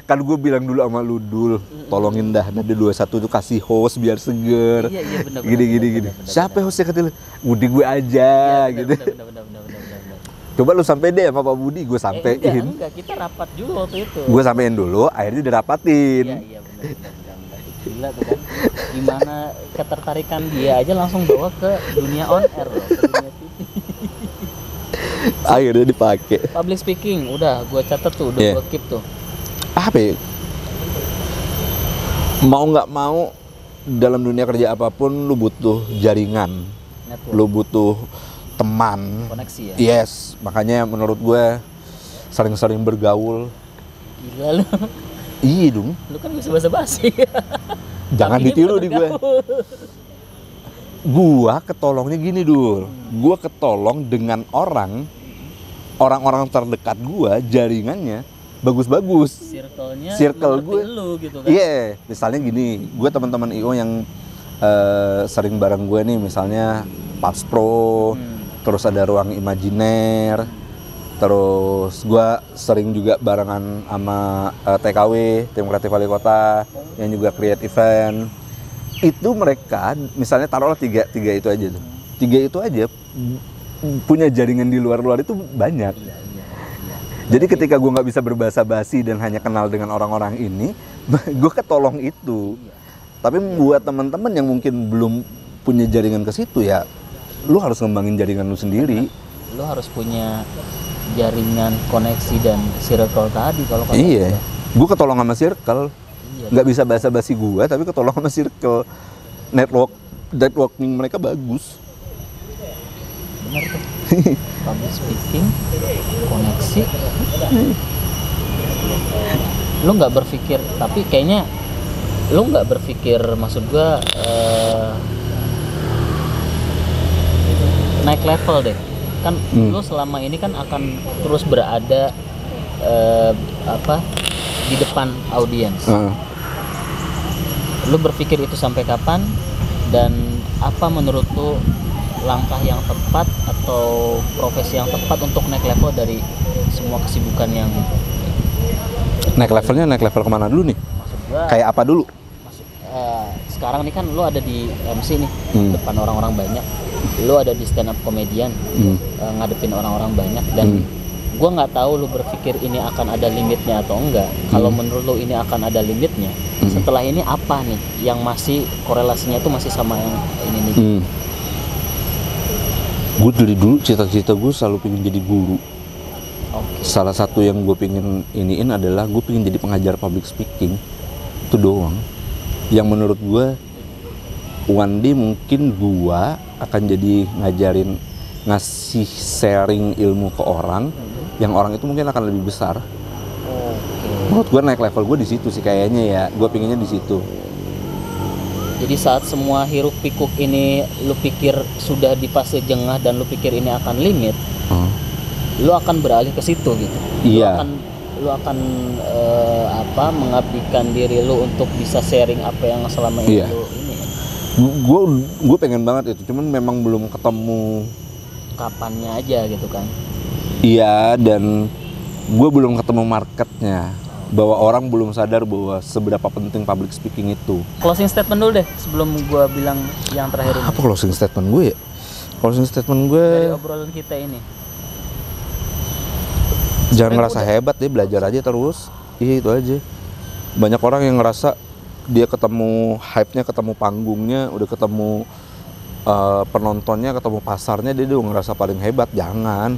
Kan gue bilang dulu sama lu Dul, tolongin dah Nada 21 itu kasih host biar seger. Iya bener. Gini. Siapa hostnya kata lu? Budi gue aja gitu. Bener. Coba lu sampai deh sama Pak Budi, gue sampein. Enggak, kita rapat juga waktu itu. Gue sampein dulu, akhirnya dirapatin. Iya bener. Gila tuh kan. Gimana ketertarikan dia aja langsung bawa ke dunia on air loh, ke dunia TV. Akhirnya dipakai. Public speaking, udah gue catat tuh, udah gue keep tuh. Apa ya? Mau nggak mau dalam dunia kerja apapun lu butuh jaringan. Network. Lu butuh teman. Koneksi ya? Yes, makanya menurut gue sering-sering bergaul. Gila lu. Iya dong. Lu kan bisa basa-basi. Jangan ditiru di gue. Gua ketolongnya gini Dul. Gua ketolong dengan orang-orang terdekat gua, jaringannya bagus-bagus. Circle gue. Gitu kan? Iya, misalnya gini, gue teman-teman IO yang sering bareng gue nih, misalnya Paps Pro, terus ada Ruang Imajiner, terus gue sering juga barengan sama TKW, Tim Kreatif Wali Kota, yang juga create event. Itu mereka, misalnya taruhlah tiga itu aja tuh. 3 itu aja punya jaringan di luar-luar itu banyak. Jadi ketika gue nggak bisa berbahasa basi dan hanya kenal dengan orang-orang ini, gue ketolong itu. Tapi buat teman-teman yang mungkin belum punya jaringan ke situ ya, lu harus ngembangin jaringan lu sendiri. Lu harus punya jaringan, koneksi dan circle tadi kalau iya. Gue ketolong sama circle. Nggak bisa bahasa basi gue, tapi ketolong sama circle. Networking mereka bagus. Bener tuh. Public speaking, koneksi. Lu nggak berpikir, tapi kayaknya lu nggak berpikir, maksud gue naik level deh. Kan lu selama ini kan akan terus berada di depan audiens. Lu berpikir itu sampai kapan, dan apa menurut lu langkah yang tepat atau profesi yang tepat untuk naik level dari semua kesibukan yang naik levelnya, naik level kemana dulu nih? Maksud gua, kayak apa dulu? Sekarang nih kan lu ada di MC nih, depan orang-orang banyak, lu ada di stand up comedian, ngadepin orang-orang banyak, dan gue nggak tahu lu berpikir ini akan ada limitnya atau enggak. Kalau menurut lu ini akan ada limitnya, setelah ini apa nih yang masih korelasinya itu masih sama yang ini nih? Gue dari dulu cita-cita gue selalu pengen jadi guru. Salah satu yang gue pengen iniin adalah gue pengen jadi pengajar public speaking. Itu doang. Yang menurut gue one day mungkin gue akan jadi ngajarin, ngasih sharing ilmu ke orang, yang orang itu mungkin akan lebih besar. Menurut gue naik level gue di situ sih kayaknya ya. Gue pinginnya di situ. Jadi saat semua hiruk pikuk ini lu pikir sudah di fase jengah dan lu pikir ini akan limit, lu akan beralih ke situ gitu. Iya. Lu akan mengabdikan diri lu untuk bisa sharing apa yang selama ini lu ini. Gue pengen banget itu, cuman memang belum ketemu kapannya aja gitu kan. Iya, dan gue belum ketemu marketnya, bahwa orang belum sadar bahwa seberapa penting public speaking itu. Closing statement dulu deh sebelum gue bilang yang terakhir ini. Apa closing statement gue ya? Closing statement gue dari obrolan kita ini, jangan ngerasa hebat deh, belajar aja terus. Iya, itu aja. Banyak orang yang ngerasa dia ketemu hype-nya, ketemu panggungnya, udah ketemu penontonnya, ketemu pasarnya, dia udah ngerasa paling hebat. Jangan.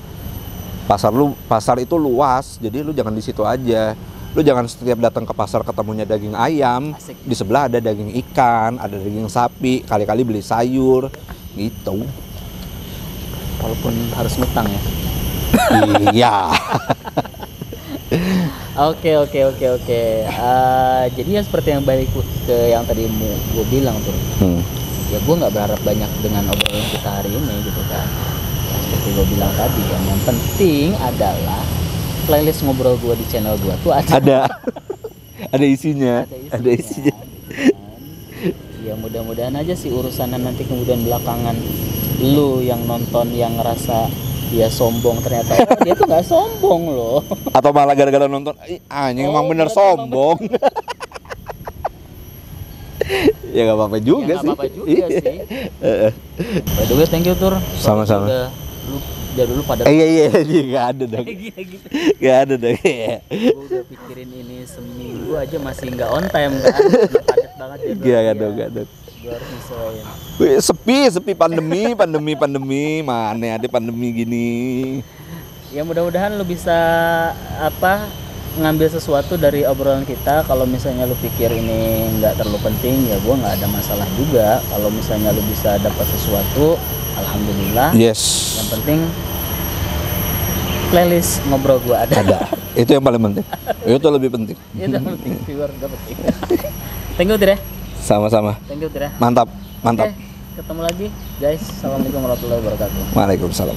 Pasar itu luas, jadi lu jangan di situ aja. Lu jangan setiap datang ke pasar ketemunya daging ayam, Asik. di sebelah ada daging ikan, ada daging sapi, kali-kali beli sayur gitu. Walaupun harus ngutang ya. Iya. Oke. Jadi ya seperti yang balik ke yang tadi gue bilang tuh. Ya gue nggak berharap banyak dengan obrolan kita hari ini gitu kan. Ya, seperti gue bilang tadi kan, yang penting adalah playlist ngobrol gue di channel gue tuh ada. Ada isinya. Ada isinya. Ya mudah-mudahan aja sih urusannya nanti kemudian belakangan lu yang nonton yang ngerasa dia sombong, ternyata dia tuh nggak sombong loh. Atau malah gara-gara nonton, anjing emang bener sombong. Ya nggak apa-apa juga Ya, sih. nggak apa-apa juga sih. By the way, thank you Tur. Sama-sama. Udah lu dari dulu pada Iya, nggak ada dong. gitu. Nggak ada dong. Gue udah pikirin ini seminggu aja masih nggak on time kan. Udah padat banget ya. Nggak dong. Gue harus nyesuaiin. Wih, sepi pandemi mana ada pandemi gini. Ya mudah-mudahan lu bisa ngambil sesuatu dari obrolan kita. Kalau misalnya lu pikir ini nggak terlalu penting, ya gue nggak ada masalah juga. Kalau misalnya lu bisa dapat sesuatu, alhamdulillah. Yes. Yang penting playlist ngobrol gue ada. Itu yang paling penting. Itu lebih penting. Itu yang penting, viewer dapat. Thank you Tire. Sama-sama. Thank you Tire. Mantap. Oke, ketemu lagi guys. Assalamualaikum warahmatullahi wabarakatuh. Waalaikumsalam.